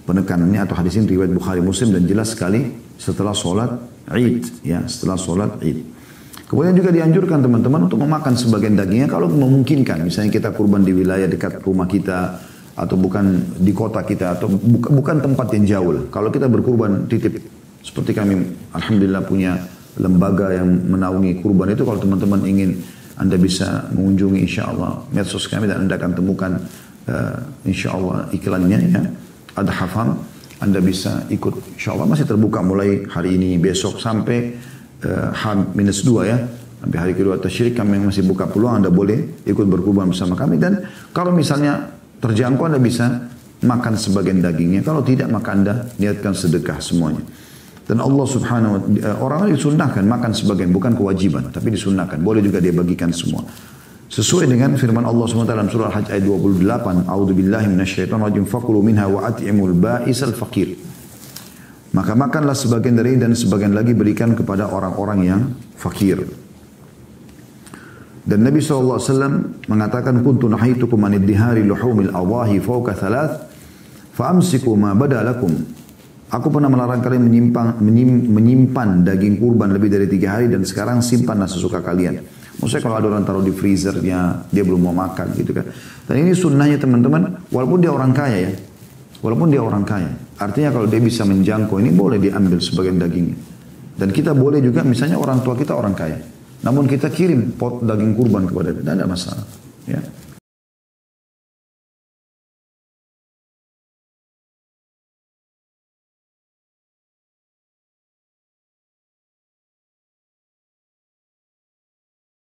penekanannya atau hadis ini riwayat Bukhari Muslim dan jelas sekali setelah sholat Id, ya, setelah sholat Id. Kemudian juga dianjurkan teman-teman untuk memakan sebagian dagingnya kalau memungkinkan. Misalnya kita kurban di wilayah dekat rumah kita atau bukan di kota kita, atau bukan tempat yang jauh. Kalau kita berkurban titip, seperti kami alhamdulillah punya lembaga yang menaungi kurban itu, kalau teman-teman ingin, Anda bisa mengunjungi insya Allah medsos kami dan Anda akan temukan insya Allah iklannya ya. Ada hafal, Anda bisa ikut insya Allah, masih terbuka mulai hari ini, besok sampai H-2 ya. Sampai hari kedua tasyrik kami masih buka peluang, Anda boleh ikut berkurban bersama kami. Dan kalau misalnya terjangkau, Anda bisa makan sebagian dagingnya. Kalau tidak, maka Anda niatkan sedekah semuanya. Dan Allah subhanahu wa ta'ala, orang disunnahkan makan sebagian, bukan kewajiban, tapi disunnahkan. Boleh juga dia bagikan semua. Sesuai dengan firman Allah SWT dalam surah Al-Hajj ayat 28. A'udzubillahi minasyaitonirrajim, fakulu minha wa at'imul ba'isal faqir. Maka makanlah sebagian dari dan sebagian lagi berikan kepada orang-orang yang fakir. Dan Nabi SAW mengatakan, kuntu nahaitukum anid dihari luhumil awahi fauka thalath, fa'amsiku ma bada lakum. Aku pernah melarang kalian menyimpan daging kurban lebih dari 3 hari, dan sekarang simpanlah sesuka kalian. Maksudnya kalau ada orang taruh di freezernya, dia belum mau makan gitu kan. Dan ini sunnahnya teman-teman, walaupun dia orang kaya ya. Walaupun dia orang kaya. Artinya kalau dia bisa menjangkau ini, boleh diambil sebagian dagingnya. Dan kita boleh juga, misalnya orang tua kita orang kaya, namun kita kirim pot daging kurban kepada dia, tidak ada masalah. Ya.